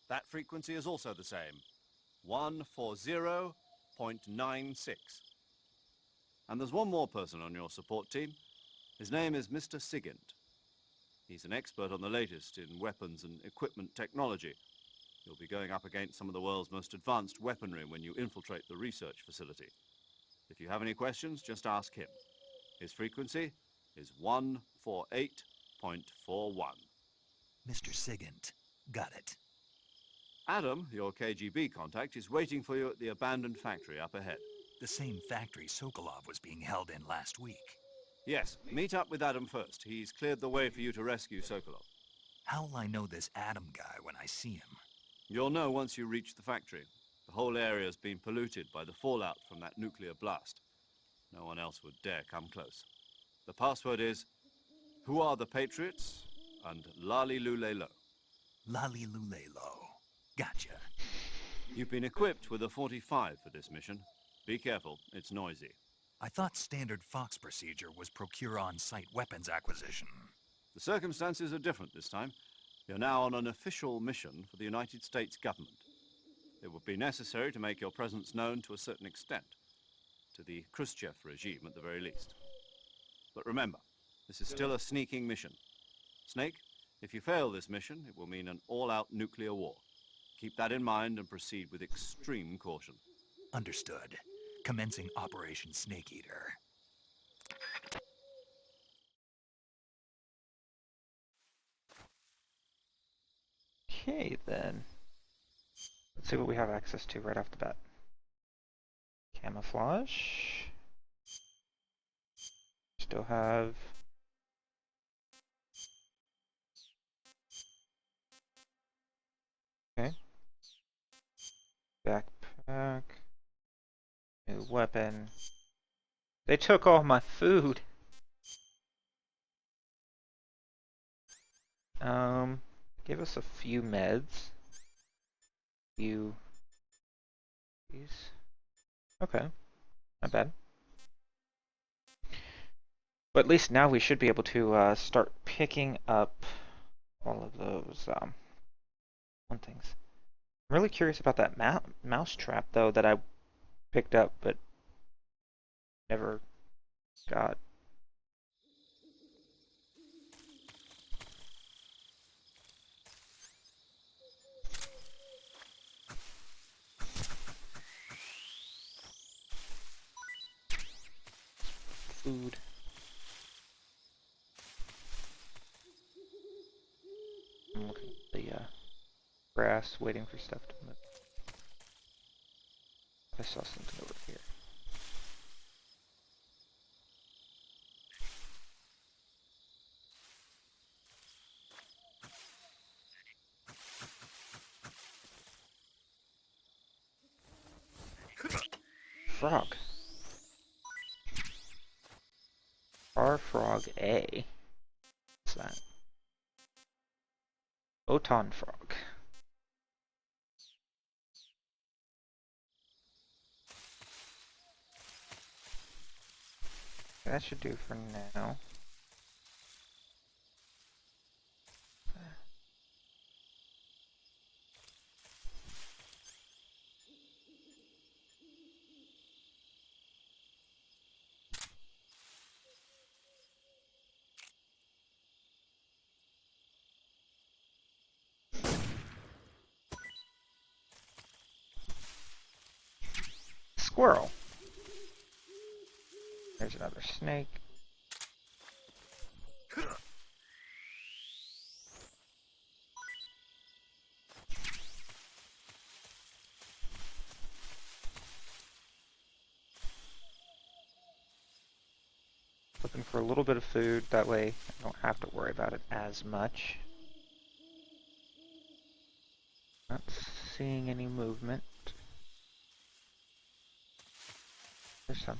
That frequency is also the same, 140.96. And there's one more person on your support team. His name is Mr. Sigint. He's an expert on the latest in weapons and equipment technology. You'll be going up against some of the world's most advanced weaponry when you infiltrate the research facility. If you have any questions, just ask him. His frequency is 148.41. Mr. Sigint. Got it. Adam, your KGB contact, is waiting for you at the abandoned factory up ahead. The same factory Sokolov was being held in last week. Yes, meet up with Adam first. He's cleared the way for you to rescue Sokolov. How'll I know this Adam guy when I see him? You'll know once you reach the factory. The whole area's been polluted by the fallout from that nuclear blast. No one else would dare come close. The password is, "Who are the Patriots?" and Lali Lule Lo. Lali Lule Lo. Gotcha. You've been equipped with a 45 for this mission. Be careful, it's noisy. I thought standard Fox procedure was procure on-site weapons acquisition. The circumstances are different this time. You're now on an official mission for the United States government. It would be necessary to make your presence known to a certain extent, to the Khrushchev regime at the very least. But remember, this is still a sneaking mission. Snake, if you fail this mission, it will mean an all-out nuclear war. Keep that in mind and proceed with extreme caution. Understood. Commencing Operation Snake Eater. Okay, then. Let's see what we have access to right off the bat. Camouflage. Still have... Okay. Backpack. New weapon. They took all my food! Give us a few meds. These. Okay. Not bad. But at least now we should be able to start picking up all of those fun things. I'm really curious about that mouse trap though that I picked up but never got. Food. I'm looking at the grass, waiting for stuff to move. I saw something over here. Frog. Frog A. What's that? Oton frog. That should do for now. Squirrel. There's another snake. Looking for a little bit of food, that way I don't have to worry about it as much. Not seeing any movement. There's some.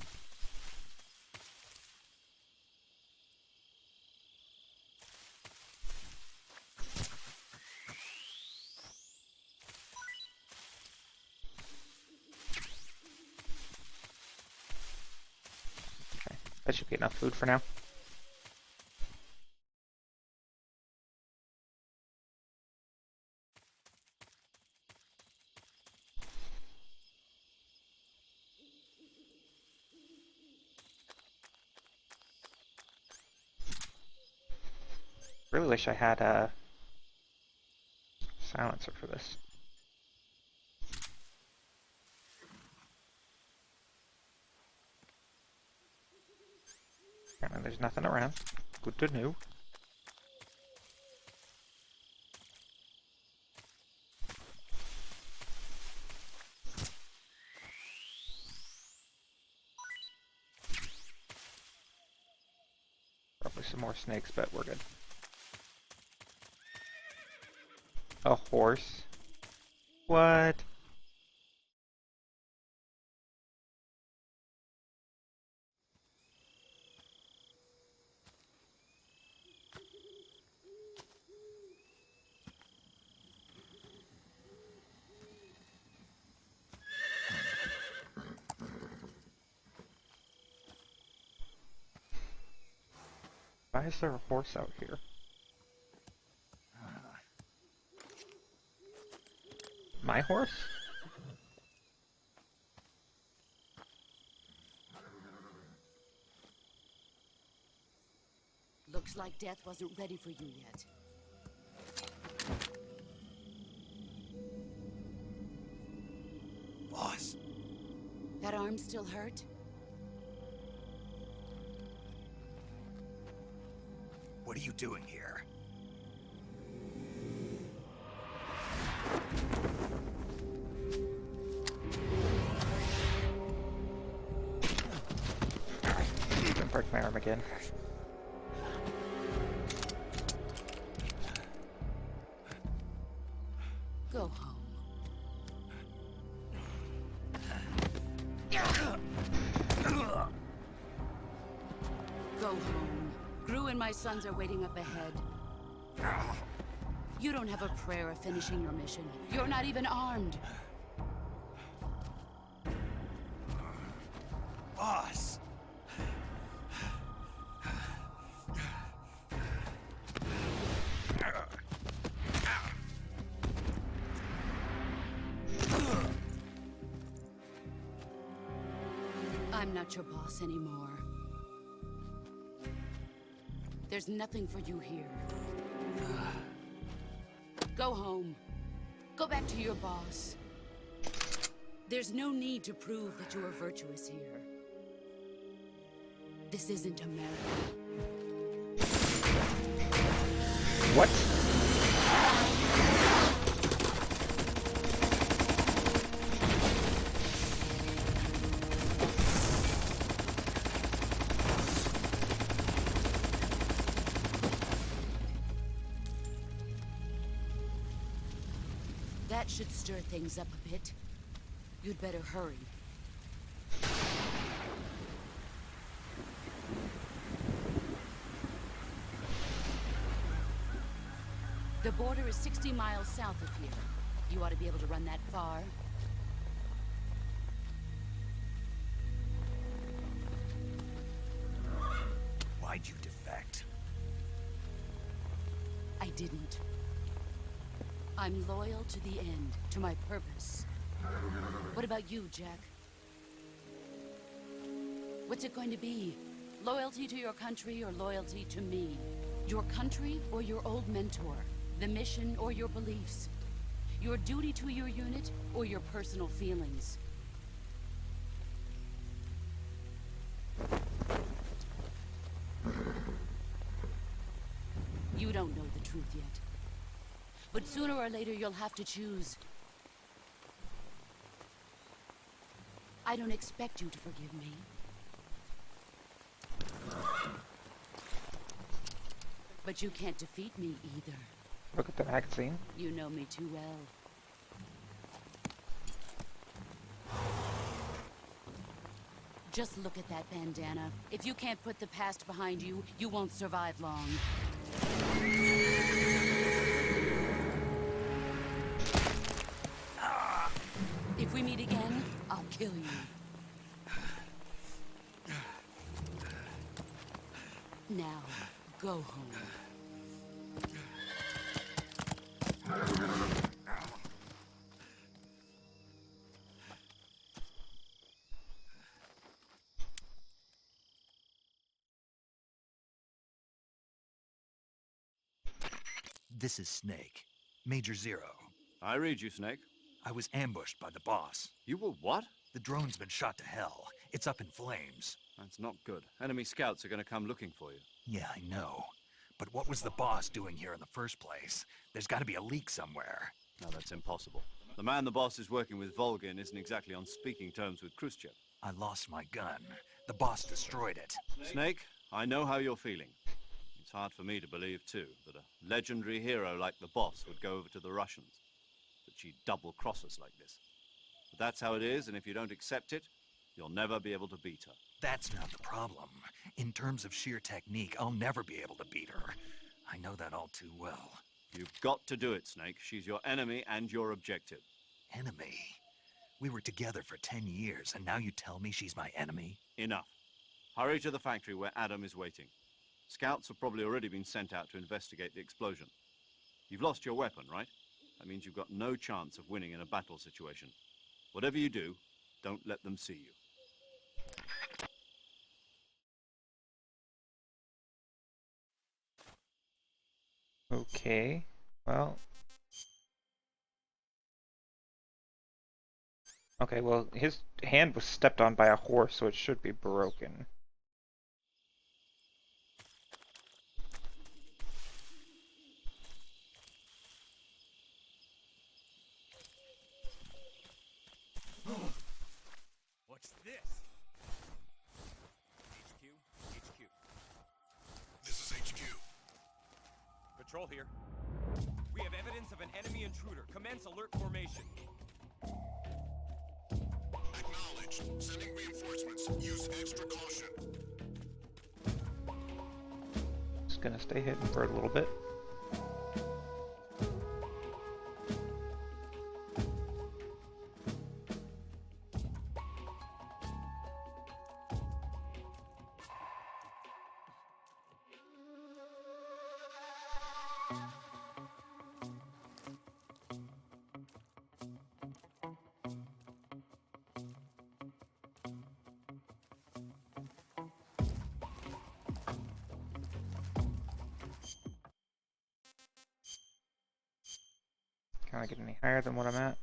Okay, that should be enough food for now. Really wish I had a silencer for this. Apparently there's nothing around. Good to know. Probably some more snakes, but we're good. A horse? What? Why is there a horse out here? My horse? Looks like death wasn't ready for you yet. Boss. That arm still hurt? What are you doing here? Don't break my arm again. Go home. Go home. Gru and my sons are waiting up ahead. You don't have a prayer of finishing your mission. You're not even armed. Boss! I'm not your boss anymore. There's nothing for you here. Go home. Go back to your boss. There's no need to prove that you are virtuous here. This isn't America. What? That should stir things up a bit. You'd better hurry. The border is 60 miles south of here. You ought to be able to run that far. Why'd you defect? I didn't. I'm loyal to the end, to my purpose. What about you, Jack? What's it going to be? Loyalty to your country or loyalty to me? Your country or your old mentor? The mission or your beliefs? Your duty to your unit or your personal feelings? You don't know the truth yet. But sooner or later you'll have to choose. I don't expect you to forgive me. But you can't defeat me either. Look at the magazine. You know me too well. Just look at that bandana. If you can't put the past behind you, you won't survive long. If we meet again, I'll kill you. Now, go home. This is Snake. Major Zero. I read you, Snake. I was ambushed by the boss. You were what? The drone's been shot to hell. It's up in flames. That's not good. Enemy scouts are going to come looking for you. Yeah, I know. But what was the boss doing here in the first place? There's got to be a leak somewhere. No, that's impossible. The man the boss is working with, Volgin, isn't exactly on speaking terms with Khrushchev. I lost my gun. The boss destroyed it. Snake, I know how you're feeling. It's hard for me to believe, too, that a legendary hero like the boss would go over to the Russians. That she'd double-cross us like this. But that's how it is, and if you don't accept it, you'll never be able to beat her. That's not the problem. In terms of sheer technique, I'll never be able to beat her. I know that all too well. You've got to do it, Snake. She's your enemy and your objective. Enemy? We were together for 10 years, and now you tell me she's my enemy? Enough. Hurry to the factory where Adam is waiting. Scouts have probably already been sent out to investigate the explosion. You've lost your weapon, right? That means you've got no chance of winning in a battle situation. Whatever you do, don't let them see you. Okay, well... Okay, well, his hand was stepped on by a horse, so it should be broken. What's this? HQ? HQ. This is HQ. Patrol here. We have evidence of an enemy intruder. Commence alert formation. Acknowledged. Sending reinforcements. Use extra caution. Just gonna stay hidden for a little bit. Can I get any higher than what I'm at?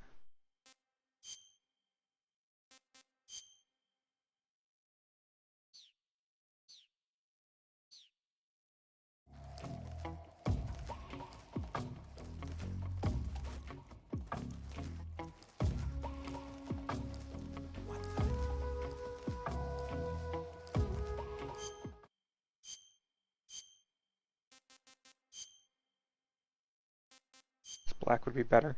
Black would be better.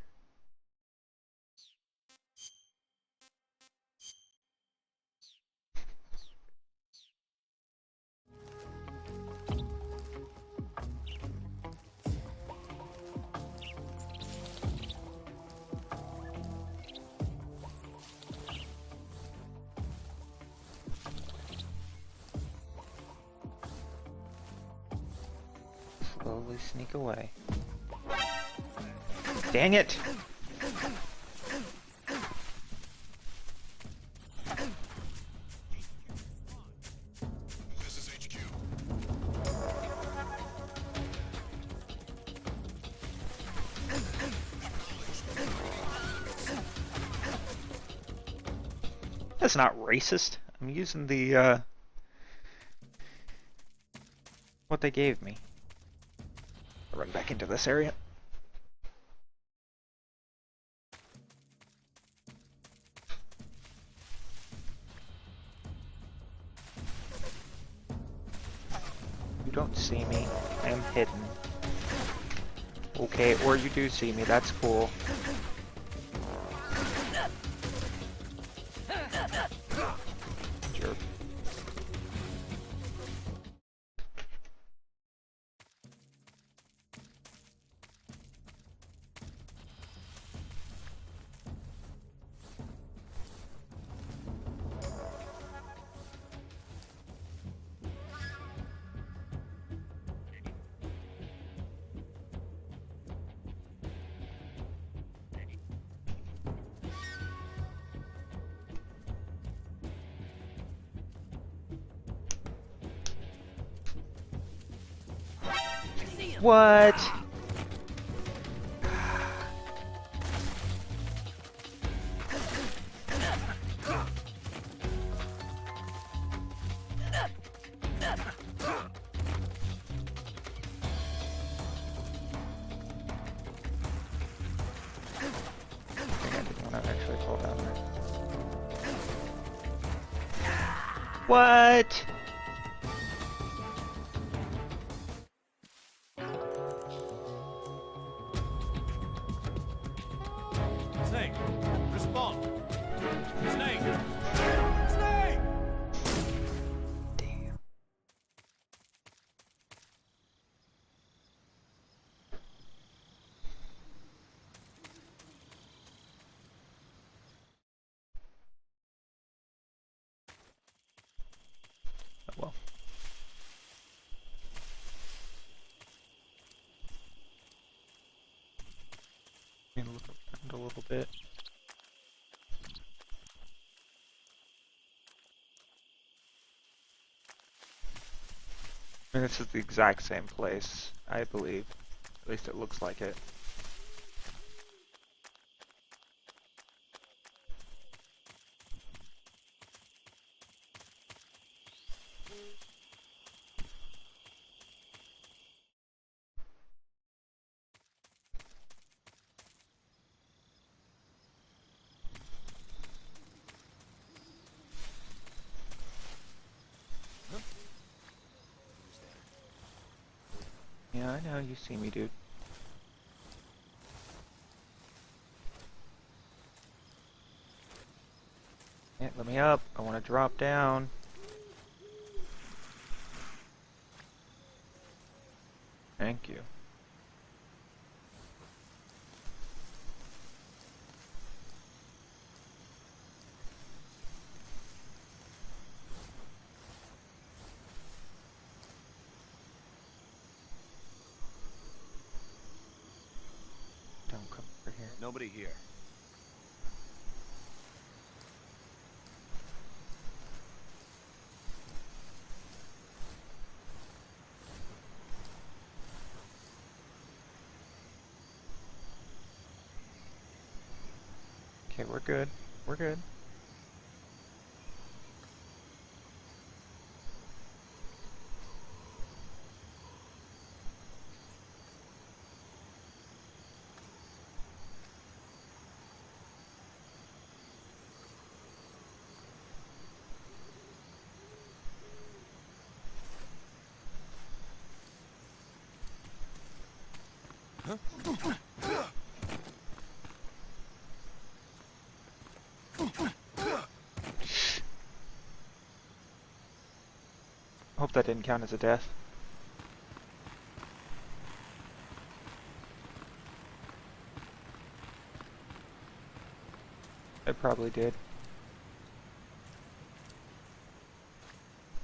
Slowly sneak away. Dang it! This is HQ. That's not racist. I'm using the, what they gave me. I'll run back into this area. You don't see me. I am hidden. Okay, or you do see me. That's cool. Jerk. What? What? Let me look around a little bit. I mean, this is the exact same place, I believe. At least it looks like it. Yeah, I know, you see me, dude. Yeah, let me up. I want to drop down. Thank you. Don't come over here. Nobody here. Okay, we're good. We're good. Hope that didn't count as a death. It probably did.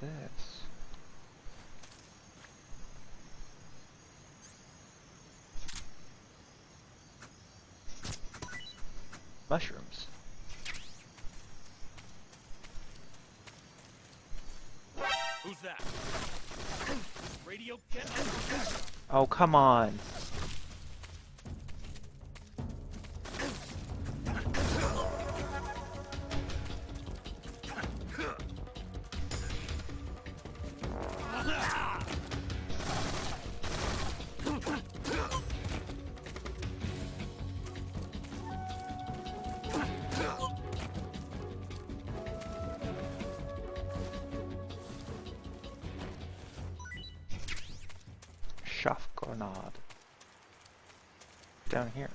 This. Mushrooms. Who's that? Radio get. Oh, come on. Schaffgrenade. Down here.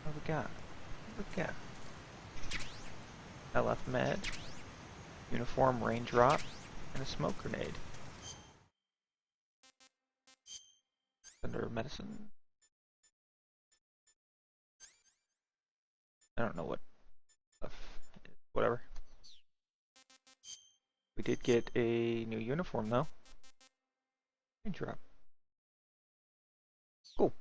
What we got? What we got? LF med, uniform raindrop, and a smoke grenade. Under medicine. I don't know what stuff is. Whatever. We did get a new uniform though. Raindrop. Cool.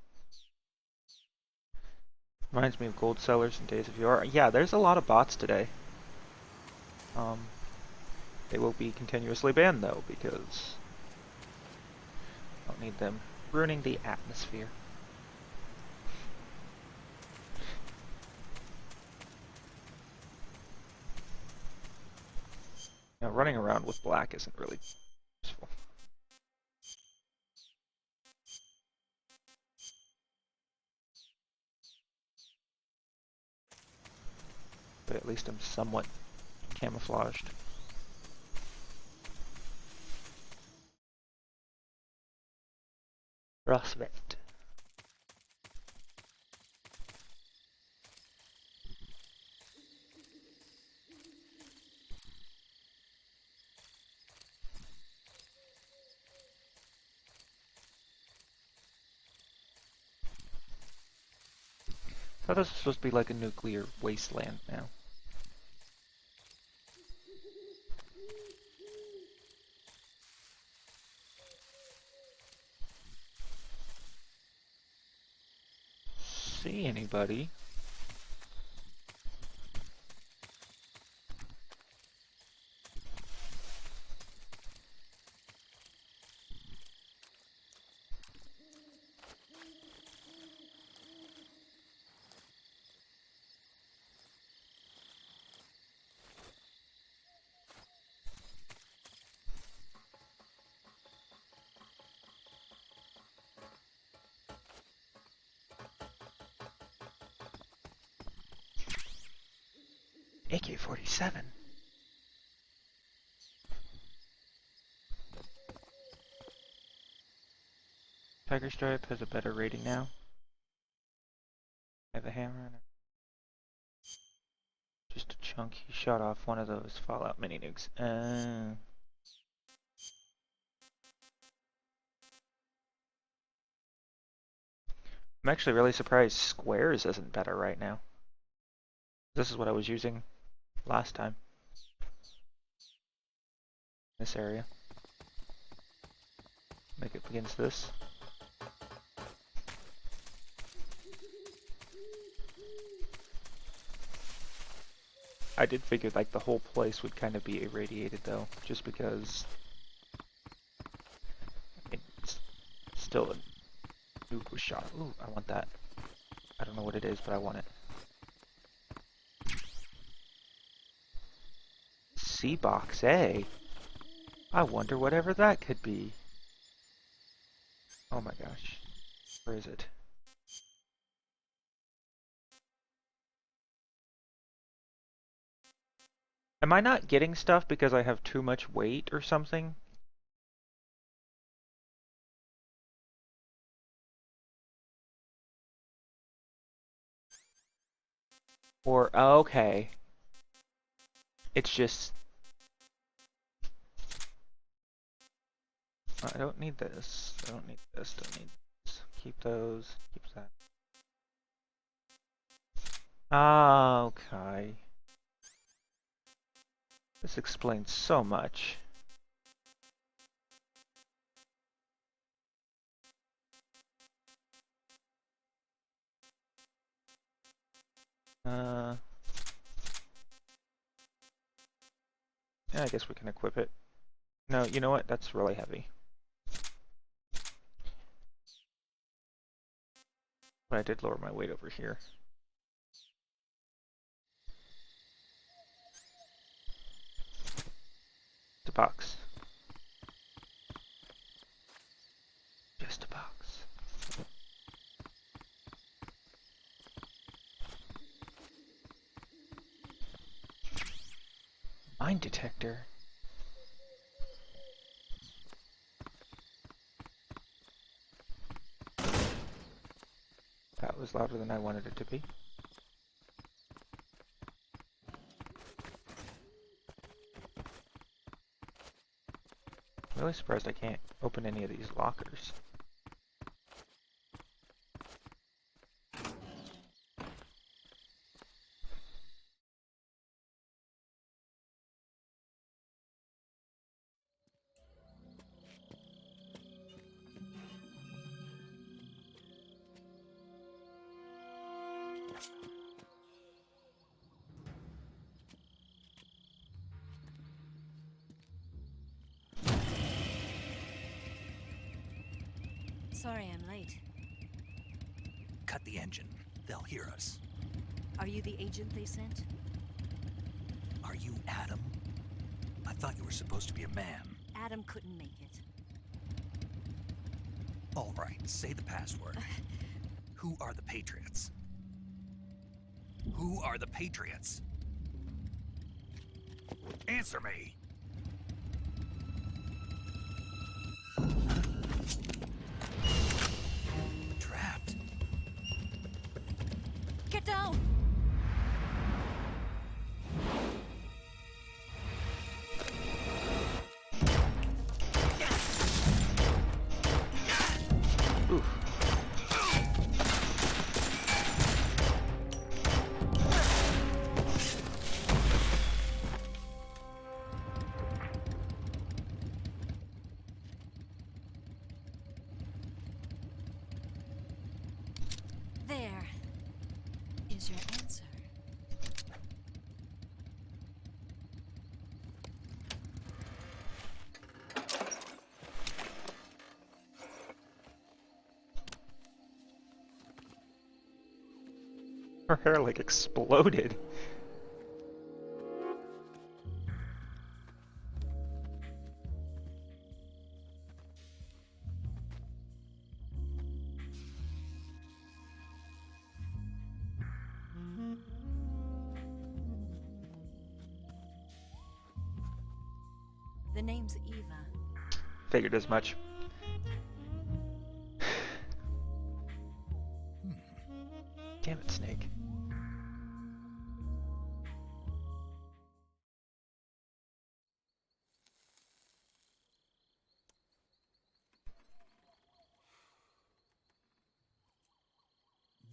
Reminds me of Gold Sellers and Days of Yore. Yeah, there's a lot of bots today. They will be continuously banned though, because I don't need them ruining the atmosphere. Now, running around with black isn't really useful. But at least I'm somewhat camouflaged. Prospect. I thought this was supposed to be like a nuclear wasteland now. see anybody. AK-47. Tiger Stripe has a better rating now. I have a hammer and just a chunky shot off one of those Fallout mini nukes. I'm actually really surprised Squares isn't better right now. This is what I was using last time. This area. Make it against this. I did figure like the whole place would kind of be irradiated though, just because it's still a nuke was shot. Ooh, I want that. I don't know what it is, but I want it. C-Box A? I wonder whatever that could be. Oh my gosh. Where is it? Am I not getting stuff because I have too much weight or something? Or, oh, okay. It's just... I don't need this. I don't need this. Don't need this. Keep those. Keep that. Ah, okay. This explains so much. Yeah, I guess we can equip it. No, you know what? That's really heavy. But I did lower my weight over here. The box. Just a box. Mine detector. That was louder than I wanted it to be. I'm really surprised I can't open any of these lockers. Sorry I'm late. Cut the engine. They'll hear us. Are you the agent they sent? Are you Adam? I thought you were supposed to be a man. Adam couldn't make it. All right, say the password. Who are the Patriots? Who are the Patriots? Answer me! Trapped. Get down! There. is your answer? Her hair like exploded. The name's Eva. Figured as much. Damn it, Snake.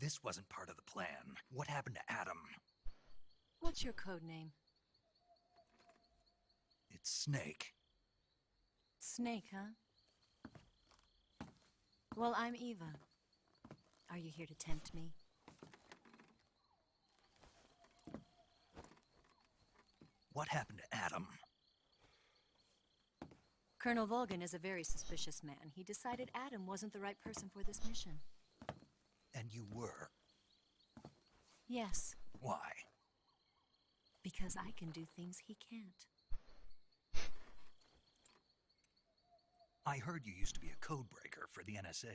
This wasn't part of the plan. What happened to Adam? What's your code name? It's Snake. Snake, huh? Well, I'm Eva. Are you here to tempt me? What happened to Adam? Colonel Volgin is a very suspicious man. He decided Adam wasn't the right person for this mission. And you were? Yes, Why? because I can do things he can't. I heard you used to be a codebreaker for the NSA.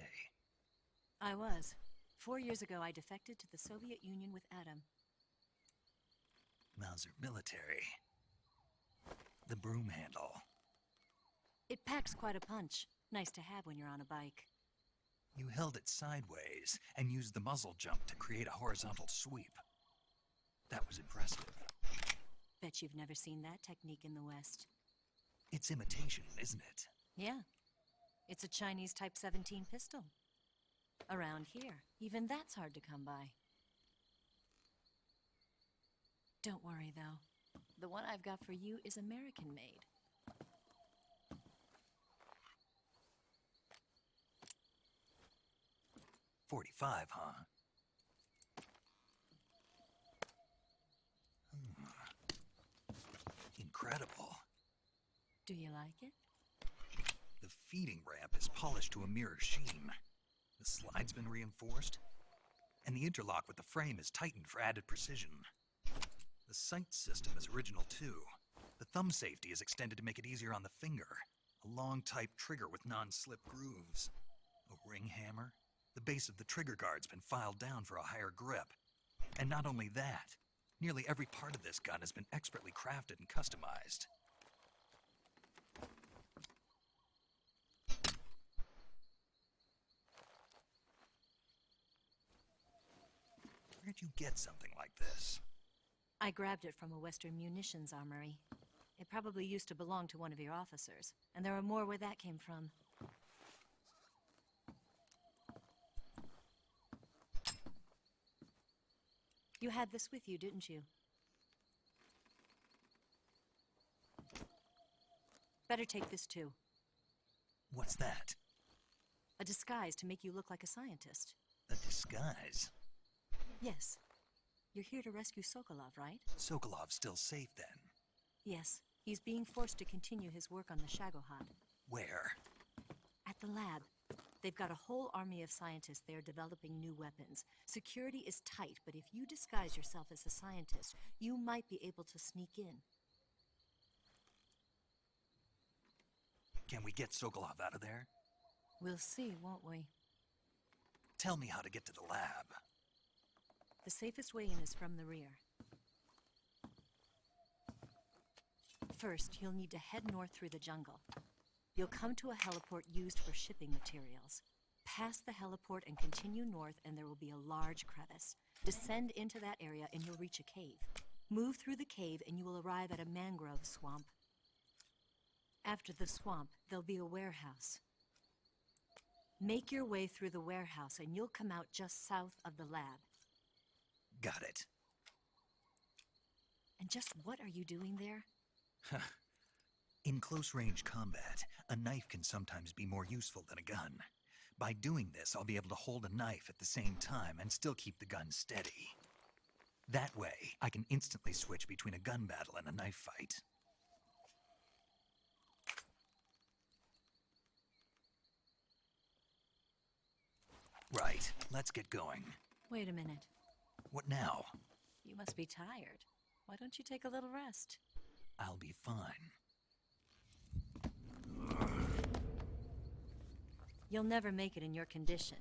I was. 4 years ago, I defected to the Soviet Union with Adam. Mauser military. The broom handle. It packs quite a punch. Nice to have when you're on a bike. You held it sideways and used the muzzle jump to create a horizontal sweep. That was impressive. Bet you've never seen that technique in the West. It's imitation, isn't it? Yeah. It's a Chinese Type 17 pistol. Around here, even that's hard to come by. Don't worry, though. The one I've got for you is American-made. .45, huh? Incredible. Do you like it? The feeding ramp is polished to a mirror sheen. The slide's been reinforced, and the interlock with the frame is tightened for added precision. The sight system is original too. The thumb safety is extended to make it easier on the finger. A long type trigger with non-slip grooves. A ring hammer. The base of the trigger guard's been filed down for a higher grip. And not only that, nearly every part of this gun has been expertly crafted and customized. Where'd you get something like this? I grabbed it from a Western munitions armory. It probably used to belong to one of your officers, and there are more where that came from. You had this with you, didn't you? Better take this too. What's that? A disguise to make you look like a scientist. A disguise? Yes. You're here to rescue Sokolov, right? Sokolov's still safe then? Yes. He's being forced to continue his work on the Shagohod. Where? At the lab. They've got a whole army of scientists there developing new weapons. Security is tight, but if you disguise yourself as a scientist, you might be able to sneak in. Can we get Sokolov out of there? We'll see, won't we? Tell me how to get to the lab. The safest way in is from the rear. First, you'll need to head north through the jungle. You'll come to a heliport used for shipping materials. Pass the heliport and continue north, and there will be a large crevice. Descend into that area and you'll reach a cave. Move through the cave and you will arrive at a mangrove swamp. After the swamp, there'll be a warehouse. Make your way through the warehouse and you'll come out just south of the lab. Got it. And just what are you doing there? In close-range combat, a knife can sometimes be more useful than a gun. By doing this, I'll be able to hold a knife at the same time and still keep the gun steady. That way, I can instantly switch between a gun battle and a knife fight. Right, let's get going. Wait a minute. What now? You must be tired. Why don't you take a little rest? I'll be fine. You'll never make it in your condition.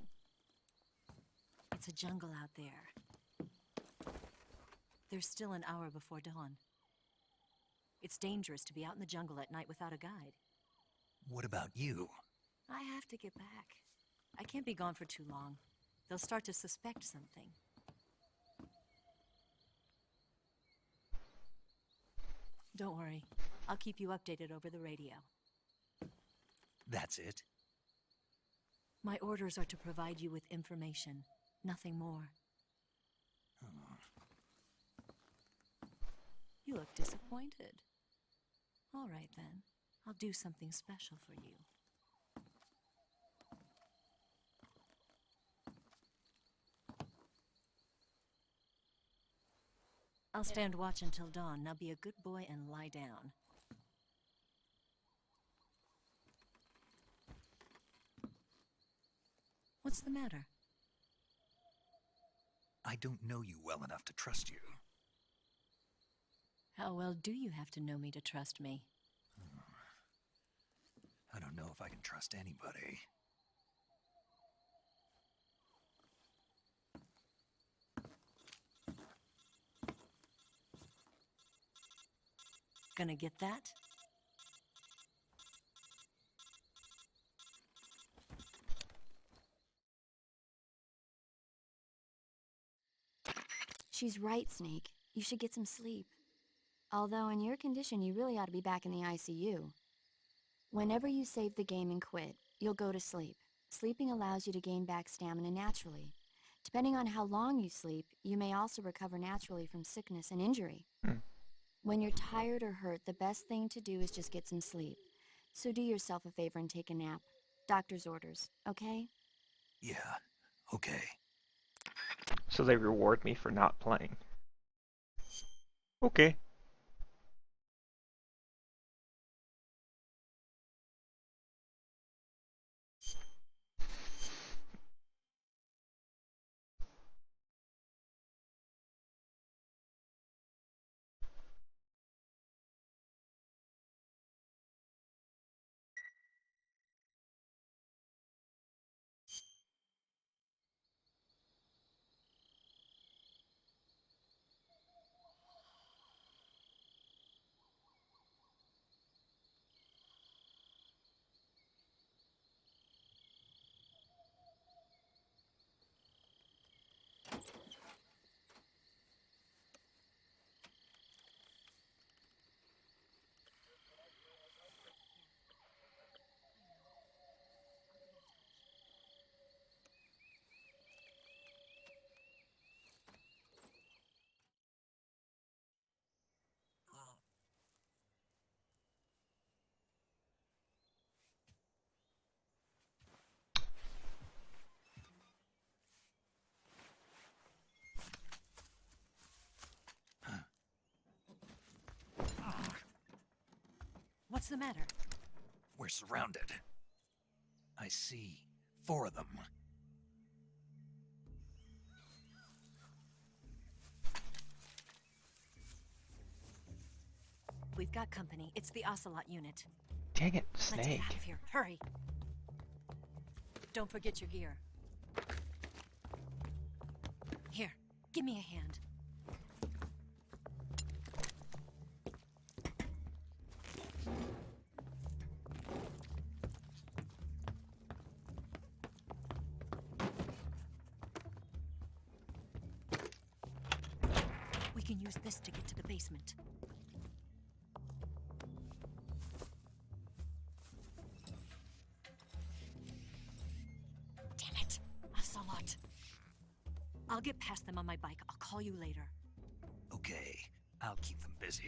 It's a jungle out there. There's still an hour before dawn. It's dangerous to be out in the jungle at night without a guide. What about you? I have to get back. I can't be gone for too long. They'll start to suspect something. Don't worry. I'll keep you updated over the radio. That's it? My orders are to provide you with information, nothing more. You look disappointed. All right, then. I'll do something special for you. I'll stand watch until dawn. Now be a good boy and lie down. What's the matter? I don't know you well enough to trust you. How well do you have to know me to trust me? I don't know if I can trust anybody. Gonna get that? She's right, Snake. You should get some sleep. Although in your condition, you really ought to be back in the ICU. Whenever you save the game and quit, you'll go to sleep. Sleeping allows you to gain back stamina naturally. Depending on how long you sleep, you may also recover naturally from sickness and injury. When you're tired or hurt, the best thing to do is just get some sleep. So do yourself a favor and take a nap. Doctor's orders, okay? Yeah, okay. So they reward me for not playing. Okay. What's the matter? We're surrounded. I see 4 of them. We've got company. It's the Ocelot unit. Dang it, Let's get Snake. out of here. Hurry. Don't forget your gear. Here, give me a hand. We can use this to get to the basement. Damn it! Ocelot. I'll get past them on my bike. I'll call you later. Okay, I'll keep them busy.